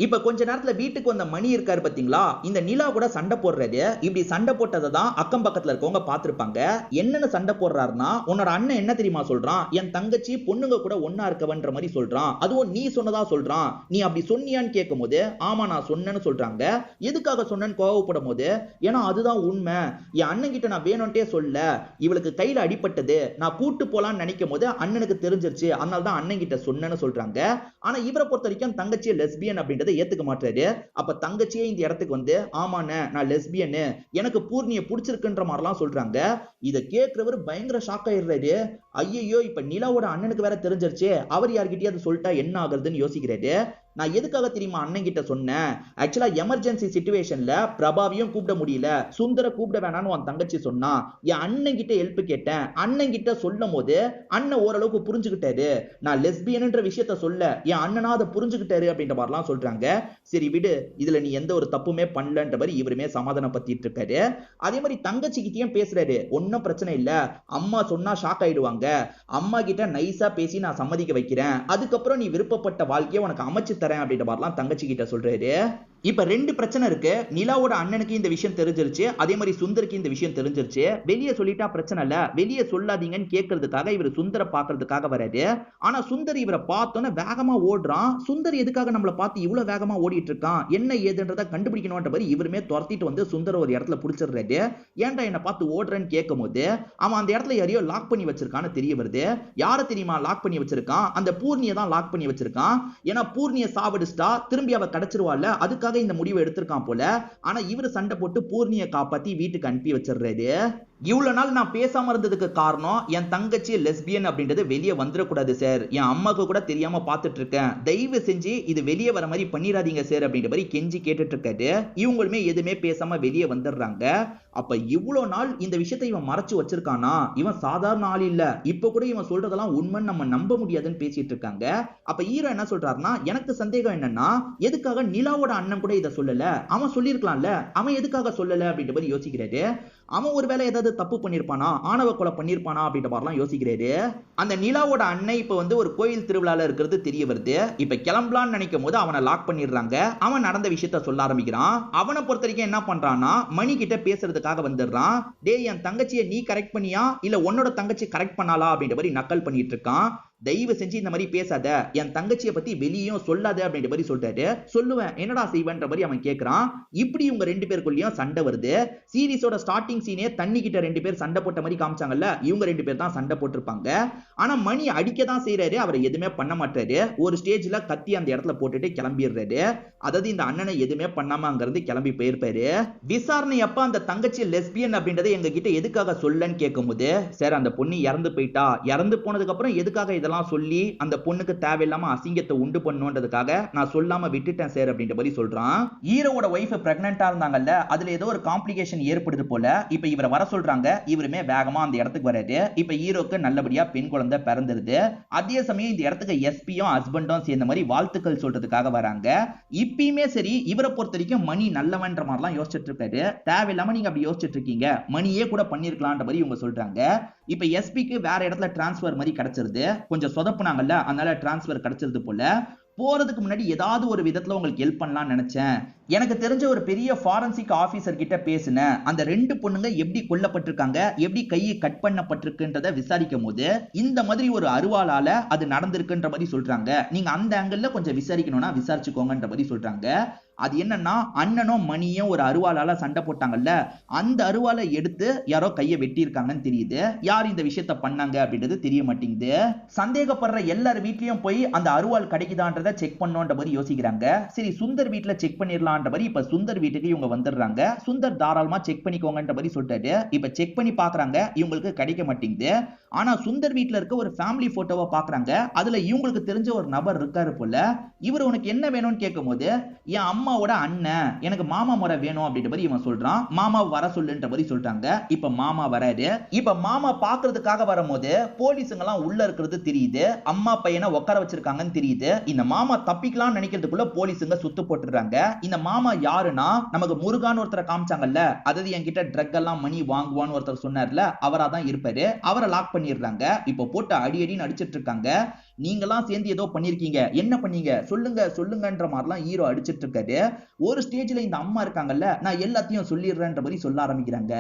இப்ப கொஞ்ச நேரத்துல வீட்டுக்கு வந்த மணி இருக்காரு பாத்தீங்களா, இந்த நிலா கூட சண்டை போடுறாரு. இப்படி சண்டை போட்டதை தான் அக்கம் பக்கத்துல இருக்கவங்க பாத்திருப்பாங்க. என்னன்னு சண்டை போடுறாருன்னா, உன்னோட அண்ணன் என்ன தெரியுமா சொல்றான், என் தங்கச்சி பொண்ணுங்க கூட ஒன்னா இருக்கவன்ற மாதிரி சொல்றான். அதுவும் நீ சொன்னதா சொல்றான். நீ அப்படி சொன்னியான்னு கேட்கும் போது ஆமா நான் சொன்னேன்னு சொல்றாங்க. எதுக்காக சொன்னேன்னு கோவப்படும் போது, ஏன்னா அதுதான் உண்மை, என் அண்ணன் கிட்ட நான் வேணும்ட்டே சொல்ல, இவளுக்கு கையில அடிபட்டது, நான் கூட்டு போலான்னு நினைக்கும் போது அண்ணனுக்கு தெரிஞ்சிருச்சு, அதனால தான் அண்ணன் கிட்ட சொன்னேன்னு சொல்றாங்க. ஆனா இவரை பொறுத்த வரைக்கும் தங்கச்சியை லெஸ்பியன் அப்படின்றது ஏத்துக்க மாட்டாரு. அப்ப தங்கச்சியே இந்த இடத்துக்கு வந்து ஆமாண்ணே நான் லெஸ்பியன், எனக்கு பூர்ணியை பிடிச்சிருக்குன்ற மாதிரிலாம் சொல்றாங்க. இதை கேட்கிறவர் பயங்கர ஷாக் ஆயிடுறாரு. ஐயோ இப்ப நிலாவோட அண்ணனுக்கு வேற தெரிஞ்சிருச்சு, அவர் யார்கிட்டயாவது சொல்லிட்டா என்ன ஆகுறதுன்னு யோசிக்கிறாரு. நான் எதுக்காக தெரியுமா அண்ணன் கிட்ட சொன்னேன், ஆக்சுவலா எமர்ஜென்சி சிச்சுவேஷன்ல பிரபாவியும் கூப்பிட முடியல, சுந்தர கூப்பிட வேணான்னு உன் தங்கச்சி சொன்னா, என் அண்ணன் கிட்ட ஹெல்ப் கேட்டேன், அண்ணன் கிட்ட சொல்லும் போது அண்ணன் ஓரளவுக்கு புரிஞ்சுக்கிட்டாரு, நான் லெஸ்பியன்ன்ற விஷயத்த சொல்ல என் அண்ணனா அதை புரிஞ்சுக்கிட்டாரு அப்படின்ற மாதிரிலாம் சொல்றாங்க. சரி விடு, இதுல நீ எந்த ஒரு தப்புமே பண்ணலன்ற மாதிரி இவருமே சமாதானப்படுத்திட்டு இருக்காரு. அதே மாதிரி தங்கச்சி கிட்டயும் பேசுறாரு. ஒன்னும் பிரச்சனை இல்ல, அம்மா சொன்னா ஷாக் ஆயிடுவாங்க, அம்மா கிட்ட நைஸா பேசி நான் சம்மதிக்க வைக்கிறேன், அதுக்கப்புறம் நீ விருப்பப்பட்ட வாழ்க்கையை உனக்கு அமைச்சு தரேன் அப்படின்ற மாதிரிலாம் தங்கச்சி கிட்ட சொல்றாரு. இப்ப 2 பிரச்சனை இருக்கு. நிலாவோட அண்ணனுக்கு இந்த விஷயம் தெரிஞ்சிருச்சு, அதே மாதிரி சுந்தருக்கு இந்த விஷயம் தெரிஞ்சிருச்சு. வெளியே சொல்லிட்டா பிரச்சனை இல்ல, வெளியே சொல்லாதீங்கன்னு கேட்கறதுக்காக இவர் சுந்தர பாக்குறதுக்காக வராரு. ஆனா சுந்தர் இவரை பார்த்தோன்னே வேகமா ஓடுறான். சுந்தர் எதுக்காக நம்மளை பார்த்து இவ்வளவு வேகமா ஓடிட்டு இருக்கான், என்ன ஏதுன்றத கண்டுபிடிக்கணும்ன்ற மாதிரி இவருமே துரத்திட்டு வந்து சுந்தர ஒரு இடத்துல புடிச்சிடுறாரு. ஏன்டா என்ன பார்த்து ஓடுறேன்னு கேட்கும் போது அவன் அந்த இடத்துல யாரையோ லாக் பண்ணி வச்சிருக்கான்னு தெரிய வருது. யார தெரியுமா லாக் பண்ணி வச்சிருக்கான், அந்த பூர்ணியை தான் லாக் பண்ணி வச்சிருக்கான். ஏன்னா பூர்ணியை சாவடிச்சிட்டா திரும்பி அவ கிடைச்சிருவாள்ல, அதுக்காக இந்த முடிவை எடுத்திருக்கான் போல. ஆனா இவரு சண்டை போட்டு பூர்ணியை காப்பாத்தி வீட்டுக்கு அனுப்பி வச்சிடுறாரு. இவ்வளவு நாள் நான் பேசாம இருந்ததுக்கு காரணம் என் தங்கச்சி லெஸ்பியன் அப்படின்றது வெளியே வந்துடக்கூடாது சார், என் அம்மாக்கு கூட தெரியாம பார்த்துட்டு இருக்கேன், தயவு செஞ்சு இது வெளியே வர மாதிரி பண்ணிடாதீங்க சார் அப்படின்ற மாதிரி கெஞ்சி கேட்டுட்டு இருக்காரு. இவங்களுமே எதுவுமே பேசாம வெளியே வந்துடுறாங்க. அப்ப இவ்வளவு நாள் இந்த விஷயத்தை இவன் மறைச்சு வச்சிருக்கானா, இவன் சாதாரண ஆள் இல்ல, இப்ப கூட இவன் சொல்றதெல்லாம் உண்மைன்னு நம்ம நம்ப முடியாதுன்னு பேசிட்டு இருக்காங்க. அப்ப ஹீரோ என்ன சொல்றாருன்னா, எனக்கு சந்தேகம் என்னன்னா எதுக்காக நிலாவோட அண்ணன் கூட இதை சொல்லல, அவன் சொல்லிருக்கலாம்ல, அவன் எதுக்காக சொல்லல அப்படின்ற மாதிரி யோசிக்கிறாரு. அவன் ஒருவேளை ஏதாவது தப்பு பண்ணிருப்பானா, ஆணவ கொலை பண்ணிருப்பானா அப்படின்ற மாதிரிலாம் யோசிக்கிறாரு. அந்த நிலாவோட அண்ணன் இப்ப வந்து ஒரு கோயில் திருவிழால இருக்கிறது தெரிய வருது. இப்ப கிளம்பலான்னு நினைக்கும் போது அவனை லாக் பண்ணிடுறாங்க. அவன் நடந்த விஷயத்த சொல்ல ஆரம்பிக்கிறான். அவனை பொறுத்த வரைக்கும் என்ன பண்றான்னா, மணி கிட்ட பேசுறதுக்காக வந்துடுறான். டேய் என் தங்கச்சியை நீ கரெக்ட் பண்ணியா இல்ல உன்னோட தங்கச்சி கரெக்ட் பண்ணாலா அப்படின்ற மாதிரி நக்கல் பண்ணிட்டு இருக்கான். தயவு செஞ்சு இந்த மாதிரி பேசாத, என் தங்கச்சியை பத்தி வெளியும் சொல்லாத அப்படின்ற மாதிரி சொல்லிட்டாரு. சொல்லுவேன், என்னடா செய்வேன்ற மாதிரி அவன் கேட்கிறான். இப்படி இவங்க 2 பேருக்குள்ளயும் சண்டை வருது. சீரிஸோட ஸ்டார்டிங் சீனே தண்ணி கிட்ட 2 பேர் சண்டை போட்ட மாதிரி காமிச்சாங்கல்ல, இவங்க 2 பேர் தான் சண்டை போட்டிருப்பாங்க. ஆனா மணி அடிக்க தான் செய்யறாரு, அவரை எதுவுமே பண்ண மாட்டாரு. ஒரு ஸ்டேஜ்ல கத்தி அந்த இடத்துல போட்டுட்டு கிளம்பிடுறாரு. அதாவது இந்த அண்ணனை எதுவுமே பண்ணாம அங்க இருந்து கிளம்பி போயிருப்பாரு. விசாரணை அப்ப அந்த தங்கச்சி லெஸ்பியன் அப்படின்றத எங்க கிட்ட எதுக்காக சொல்லன்னு கேட்கும் போது, சார் அந்த பொண்ணு இறந்து போயிட்டா, இறந்து போனதுக்கு அப்புறம் எதுக்காக விஷயத்தெல்லாம் சொல்லி அந்த பொண்ணுக்கு தேவையில்லாம அசிங்கத்தை உண்டு பண்ணுன்றதுக்காக நான் சொல்லாம விட்டுட்டேன் சார் அப்படின்ற மாதிரி சொல்றான். ஹீரோவோட ஒய்ஃப் பிரெக்னன்ட்டா இருந்தாங்கல்ல, அதுல ஏதோ ஒரு காம்ப்ளிகேஷன் ஏற்படுது போல. இப்ப இவரை வர சொல்றாங்க. இவருமே வேகமா அந்த இடத்துக்கு வராரு. இப்ப ஹீரோக்கு நல்லபடியா பெண் குழந்தை பிறந்துருது. அதே சமயம் இந்த இடத்துக்கு எஸ்பியும் ஹஸ்பண்டும் சேர்ந்த மாதிரி வாழ்த்துக்கள் சொல்றதுக்காக வராங்க. இப்பயுமே சரி, இவரை பொறுத்த வரைக்கும் மணி நல்லவன்ற மாதிரிலாம் யோசிச்சுட்டு இருக்காரு. தேவையில்லாம நீங்க அப்படி யோசிச்சுட்டு இருக்கீங்க, மணியே கூட பண்ணிருக்கலாம்ன்ற மாதிரி இவங்க சொல்றாங்க. இப்ப எஸ்பிக்கு வேற இடத்துல டிரான்ஸ்பர் மாதிரி கிடைச்சிருது. கொஞ்சம் சொதப்புனாங்கல்ல, அதனால டிரான்ஸ்பர் கிடைச்சிருது போல. போறதுக்கு முன்னாடி ஏதாவது ஒரு விதத்துல உங்களுக்கு ஹெல்ப் பண்ணலாம்னு நினைச்சேன். எனக்கு தெரிஞ்ச ஒரு பெரிய ஃபாரன்சிக் ஆபீசர் கிட்ட பேசினேன். அந்த 2 பொண்ணுங்க எப்படி கொல்லப்பட்டிருக்காங்க, எப்படி கையை கட் பண்ணப்பட்டிருக்குன்றத விசாரிக்கும் போது இந்த மாதிரி ஒரு அருவாளால அது நடந்திருக்குன்ற மாதிரி சொல்றாங்க. நீங்க அந்த ஆங்கிள் கொஞ்சம் விசாரிக்கணும்னா விசாரிச்சுக்கோங்கன்ற மாதிரி சொல்றாங்க. அது என்னன்னா, அண்ணனும் மணியும் ஒரு அருவாளால சண்டை போட்டாங்கல்ல, அந்த அருவாலை எடுத்து யாரோ கையை வெட்டி இருக்காங்கன்னு தெரியுது. யார் இந்த விஷயத்த பண்ணாங்க அப்படின்றது தெரிய மாட்டேங்குது. சந்தேகப்படுற எல்லார் வீட்லயும் போய் அந்த அருவாள் கிடைக்குதான்றத செக் பண்ணோன்ற மாதிரி யோசிக்கிறாங்க. சரி, சுந்தர் வீட்டுல செக் பண்ணிடலான்ற மாதிரி இப்ப சுந்தர் வீட்டுக்கு இவங்க வந்துடுறாங்க. சுந்தர் தாராளமா செக் பண்ணிக்கோங்கன்ற மாதிரி சொல்லிட்டாரு. இப்ப செக் பண்ணி பாக்குறாங்க, இவங்களுக்கு கிடைக்க மாட்டேங்குது. ஆனா சுந்தர் வீட்டுல இருக்க ஒரு ஃபேமிலி போட்டோவை பாக்குறாங்க. அதுல இவங்களுக்கு தெரிஞ்ச ஒரு நபர் இருக்காரு போல. இவர் உனக்கு என்ன வேணும்னு கேட்கும் போது, என் அம்மாவோட அண்ணன், எனக்கு மாமா முறை வேணும் அப்படின்ற மாதிரி இவன் சொல்றான். மாமா வர சொல்லுன்ற மாதிரி சொல்றாங்க. இப்ப மாமா வராரு. இப்ப மாமா பாக்குறதுக்காக வரும்போது போலீஸுங்க எல்லாம் உள்ள இருக்கிறது தெரியுது. அம்மா பையனை உட்கார வச்சிருக்காங்கன்னு தெரியுது. இந்த மாமா தப்பிக்கலாம் நினைக்கிறதுக்குள்ள போலீஸுங்க சுத்து போட்டுறாங்க. இந்த மாமா யாருன்னா, நமக்கு முருகான்னு ஒருத்தரை காமிச்சாங்கல்ல, அதாவது என்கிட்ட ட்ரக் எல்லாம் மணி வாங்குவான்னு ஒருத்தர் சொன்னார்ல, அவரா தான் இருப்பாரு. அவரை லாக் பண்ணிடுறாங்க. இப்ப போட்டு அடி அடின்னு அடிச்சிட்டு இருக்காங்க. நீங்களாம் சேர்ந்து ஏதோ பண்ணிருக்கீங்க, என்ன பண்ணீங்க சொல்லுங்க சொல்லுங்கன்ற மாதிரிலாம் ஹீரோ அடிச்சிட்டு இருக்காரு. ஒரு ஸ்டேஜ்ல இந்த அம்மா இருக்காங்கல்ல, நான் எல்லாத்தையும் சொல்லிடுறேன்ற மாதிரி சொல்ல ஆரம்பிக்கிறாங்க.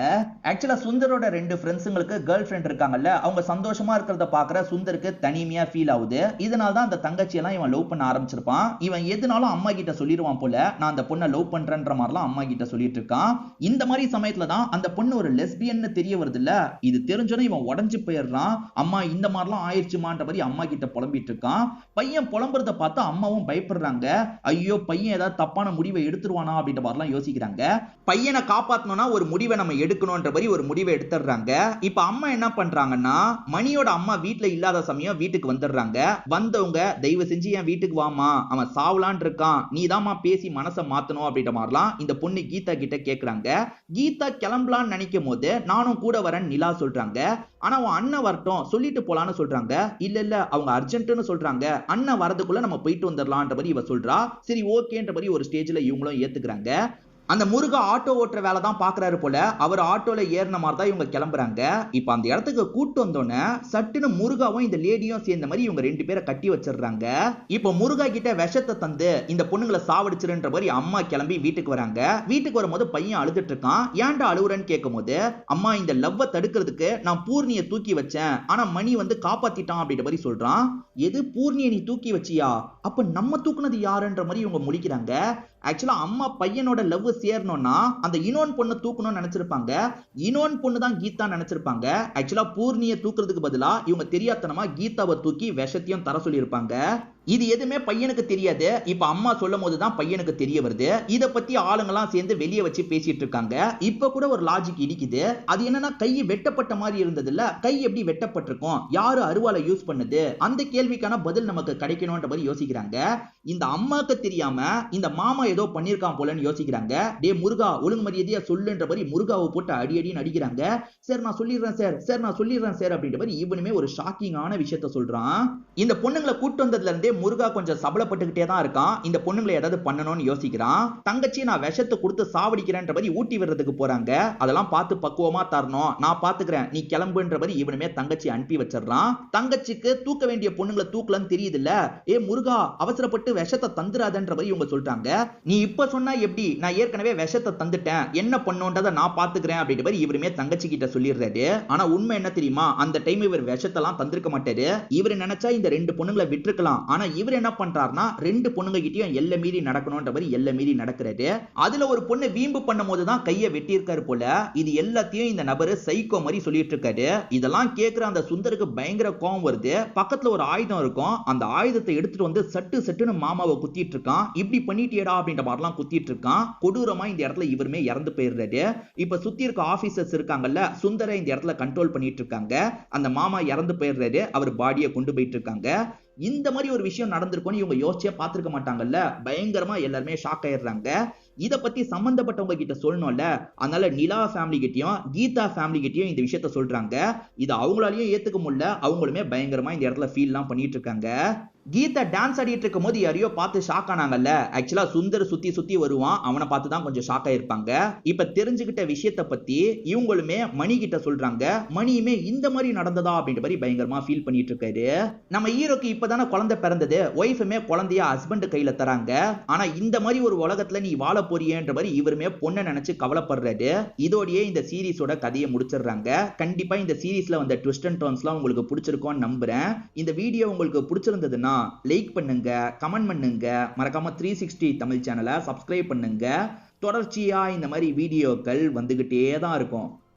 ஆக்சுவலா சுந்தரோட 2 ஃப்ரெண்ட்ஸுங்களுக்கு கேர்ள் ஃப்ரெண்ட் இருக்காங்கல்ல, அவங்க சந்தோஷமா இருக்கிறத பாக்குற சுந்தருக்கு தனிமையா ஃபீல் ஆகுது. இதனால தான் அந்த தங்கச்சி எல்லாம் இவன் லவ் பண்ண ஆரம்பிச்சிருப்பான். இவன் எதுனாலும் அம்மா கிட்ட சொல்லிடுவான் போல, நான் அந்த பொண்ணை லவ் பண்றேன்ற மாதிரிலாம் அம்மா கிட்ட சொல்லிட்டு இருக்கான். இந்த மாதிரி சமயத்துல தான் அந்த பொண்ணு ஒரு லெஸ்பியன்னு தெரிய வருது இல்ல, இது தெரிஞ்சோன்னே இவன் உடஞ்சு போயிடுறான். அம்மா இந்த மாதிரிலாம் ஆயிடுச்சுமான்ற மாதிரி அம்மா கிட்ட புலம்பிட்டு இருக்கான். பையன் புலம்புறத பார்த்து அம்மாவும் பயப்படுறாங்க. ஐயோ, பையன் ஏதாவது தப்பான முடிவை எடுத்துருவானா அப்படின்ற மாதிரிலாம் யோசிக்கிறாங்க. பையனை காப்பாத்தணும்னா ஒரு முடிவை நம்ம எடுக்கணும்ன்ற மாதிரி ஒரு முடிவை எடுத்துறாங்க. இப்ப அம்மா என்ன பண்றாங்கன்னா, மணியோட அம்மா வீட்டுல இல்லாத சமயம் வீட்டுக்கு வந்துடுறாங்க. வந்தவங்க, தயவு செஞ்சு என் வீட்டுக்கு வாமா, அவன் சாவலான் இருக்கான், நீதாமா பேசி மனசை மாத்தணும் அப்படின்ற மாதிரிலாம் இந்த பொண்ணு கீதா கிட்ட கேக்குறாங்க. கீதா கிளம்பலான்னு நினைக்கும் போது நானும் கூட வரேன் நிலா சொல்றாங்க. ஆனா அவன் அண்ணன் வரட்டும் சொல்லிட்டு போலான்னு சொல்றாங்க. இல்ல இல்ல, அவங்க அர்ஜென்ட்னு சொல்றாங்க, அண்ணன் வரதுக்குள்ள நம்ம போயிட்டு வந்துடலாம்ன்ற மாதிரி இவ சொல்றா. சரி ஓகேன்ற மாதிரி ஒரு ஸ்டேஜ்ல இவங்களும் ஏத்துக்கிறாங்க. அந்த முருகா ஆட்டோ ஓட்டுற வேலை தான் பாக்குறாரு போல. அவர் ஆட்டோல ஏறின மாதிரி தான் இவங்க கிளம்புறாங்க. இப்ப அந்த இடத்துக்கு கூட்டு வந்தோன்னே சட்டுன்னு முருகாவும் இந்த லேடியும் சேர்ந்த மாதிரி இவங்க 2 பேரை கட்டி வச்சிடுறாங்க. இப்ப முருகா கிட்ட விஷத்தை தந்து இந்த பொண்ணுங்களை சாவடிச்சிருன்ற மாதிரி அம்மா கிளம்பி வீட்டுக்கு வராங்க. வீட்டுக்கு வரும்போது பையன் அழுதுட்டு இருக்கான். ஏன்டா அழுவுறன்னு கேட்கும் போது, அம்மா இந்த லவ்வை தடுக்கிறதுக்கு நான் பூர்ணியை தூக்கி வச்சேன், ஆனா மணி வந்து காப்பாத்திட்டான் அப்படின்ற மாதிரி சொல்றான். எது, பூர்ணியை நீ தூக்கி வச்சியா? அப்ப நம்ம தூக்குனது யாருன்ற மாதிரி இவங்க முடிக்கிறாங்க. ஆக்சுவலா அம்மா பையனோட லவ் சேரணும்னா அந்த இன்னொன்னு பொண்ணை தூக்கணும்னு நினைச்சிருப்பாங்க. இன்னொன்னு பொண்ணு தான் கீதா நினைச்சிருப்பாங்க. ஆக்சுவலா பூர்ணியை தூக்குறதுக்கு பதிலா இவங்க தெரியாதனமா கீதாவை தூக்கி விஷத்தையும் தர சொல்லியிருப்பாங்க. இது எதுவுமே பையனுக்கு தெரியாது. இப்ப அம்மா சொல்லும் போதுதான் பையனுக்கு தெரிய வருது. இத பத்தி ஆளுங்கெல்லாம் சேர்ந்து வெளியே வச்சு பேசிட்டு இருக்காங்க. இப்ப கூட ஒரு லாஜிக் இடிக்குது. அது என்னன்னா, கை வெட்டப்பட்ட மாதிரி இருந்தது இல்ல, கை எப்படி வெட்டப்பட்டிருக்கும், யாரு அருவாலை யூஸ் பண்ணுது, அந்த கேள்விக்கான பதில் நமக்கு கிடைக்கணும்ன்ற மாதிரி யோசிக்கிறாங்க. இந்த அம்மாக்கு தெரியாம இந்த மாமா ஏதோ பண்ணிருக்கான் போலன்னு யோசிக்கிறாங்க. டே முருகா, ஒழுங்கு மரியாதையா சொல்லுன்ற மாதிரி முருகாவை போட்டு அடி அடின்னு அடிக்கிறாங்க. சார் நான் சொல்லிடுறேன் சார், சார் நான் சொல்லிடுறேன் சார் அப்படின்ற மாதிரி இவனுமே ஒரு ஷாக்கிங்கான விஷயத்த சொல்றான். இந்த பொண்ணுங்களை கூட்டு வந்ததுல இருந்தே முருகா கொஞ்சம் சபலப்பட்டுக்கிட்டே தான் இருக்கான். இந்த பொண்ணுங்களை ஏதாவது பண்ணணும்னு யோசிக்கிறான். தங்கச்சி நான் விஷத்தை கொடுத்து சாவடிக்கிறேன்ற மாதிரி ஊட்டி விடுறதுக்கு போறாங்க. அதெல்லாம் பார்த்து பக்குவமா தரணும், நான் பாத்துக்கிறேன், நீ கிளம்புன்ற மாதிரி இவனுமே தங்கச்சி அனுப்பி வச்சிடறான். தங்கச்சிக்கு தூக்க வேண்டிய பொண்ணுங்களை தூக்கலன்னு தெரியுது இல்ல, ஏ முருகா அவசரப்பட்டு விஷத்தை தந்துராதன்ற மாதிரி இவங்க சொல்றாங்க. நீ இப்ப சொன்னா எப்படி, நான் ஏற்கனவே விஷத்தை தந்துட்டேன், என்ன பண்ணுன்றதை நான் பாத்துக்கிறேன் அப்படின்ற மாதிரி இவருமே தங்கச்சி கிட்ட சொல்லிடுறாரு. ஆனா உண்மை என்ன தெரியுமா, அந்த டைம் இவர் விஷத்தெல்லாம் தந்திருக்க மாட்டாரு. இவர் நினைச்சா இந்த 2 பொண்ணுங்களை விட்டுருக்கலாம். ஆனா ஆனா இவர் என்ன பண்றாருன்னா ரெண்டு பொண்ணுங்க கிட்டயும் எல்லை மீறி நடக்கணும்ன்ற மாதிரி எல்லை மீறி நடக்கிறாரு. அதுல ஒரு பொண்ணு வீம்பு பண்ணும்போது தான் கையை வெட்டியிருக்காரு போல. இது எல்லாத்தையும் இந்த நபரு சைக்கோ மாதிரி சொல்லிட்டு இருக்காரு. இதெல்லாம் கேட்கிற அந்த சுந்தருக்கு பயங்கர கோவம் வருது. பக்கத்துல ஒரு ஆயுதம் இருக்கும். அந்த ஆயுதத்தை எடுத்துட்டு வந்து சட்டு சட்டுன்னு மாமாவை குத்திட்டு இருக்கான். இப்படி பண்ணிட்டியடா அப்படின்ற மாதிரிலாம் குத்திட்டு இருக்கான். கொடூரமா இந்த இடத்துல இவருமே இறந்து போயிடுறாரு. இப்ப சுத்தி இருக்க ஆபீசர்ஸ் இருக்காங்கல்ல, சுந்தரை இந்த இடத்துல கண்ட்ரோல் பண்ணிட்டு இருக்காங்க. அந்த மாமா இறந்து போயிடுறாரு. அவர் பாடியை கொண்டு போயிட்டு இருக்காங்க. இந்த மாதிரி ஒரு விஷயம் நடந்திருக்கும்னு இவங்க யோசிச்சே பார்த்திருக்க மாட்டாங்கல்ல. பயங்கரமா எல்லாருமே ஷாக் ஆயிடுறாங்க. இத பத்தி சம்பந்தப்பட்டவங்க கிட்ட சொல்லணும்ல. அதனால நிலா ஃபேமிலி கிட்டயும் கீதா ஃபேமிலி கிட்டயும் இந்த விஷயத்த சொல்றாங்க. இது அவங்களாலயும் ஏத்துக்க முடியல. அவங்களுமே பயங்கரமா இந்த இடத்துல ஃபீல்லாம் பண்ணிட்டு இருக்காங்க. கீதா டான்ஸ் ஆடிட்டு இருக்கும் போது யாரையோ பார்த்து ஷாக் ஆனாங்கல்ல. ஆக்சுவலா சுந்தர் சுத்தி சுத்தி வருவான். அவனை பார்த்து தான் கொஞ்சம் ஷாக் ஆயிருப்பாங்க. இப்ப தெரிஞ்சுக்கிட்ட விஷயத்தை பத்தி இவங்களுமே மணி கிட்ட சொல்றாங்க. மணியுமே இந்த மாதிரி நடந்ததா அப்படின்ற மாதிரி பயங்கரமா ஃபீல் பண்ணிட்டு இருக்காரு. நம்ம ஹீரோக்கு இப்பதானே குழந்தை பிறந்தது. ஒய்ஃபுமே குழந்தைய ஹஸ்பண்ட் கையில தராங்க. ஆனா இந்த மாதிரி ஒரு உலகத்துல நீ வாழ போறியன்ற மாதிரி இவருமே பொண்ணை நினைச்சு கவலைப்படுறாரு. இதோடயே இந்த சீரிஸோட கதையை முடிச்சிடுறாங்க. கண்டிப்பா இந்த சீரிஸ்ல வந்த ட்விஸ்ட் அண்ட் டர்ன்ஸ்லாம் உங்களுக்கு பிடிச்சிருக்கும்னு நம்புறேன். இந்த வீடியோ உங்களுக்கு பிடிச்சிருந்ததுன்னா லைக் பண்ணுங்க, கமெண்ட் பண்ணுங்க, மறக்காம 360 தமிழ் சேனலை சப்ஸ்கிரைப் பண்ணுங்க. தொடர்ச்சியா இந்த மாதிரி வீடியோக்கள் வந்துகிட்டே தான் இருக்கும்.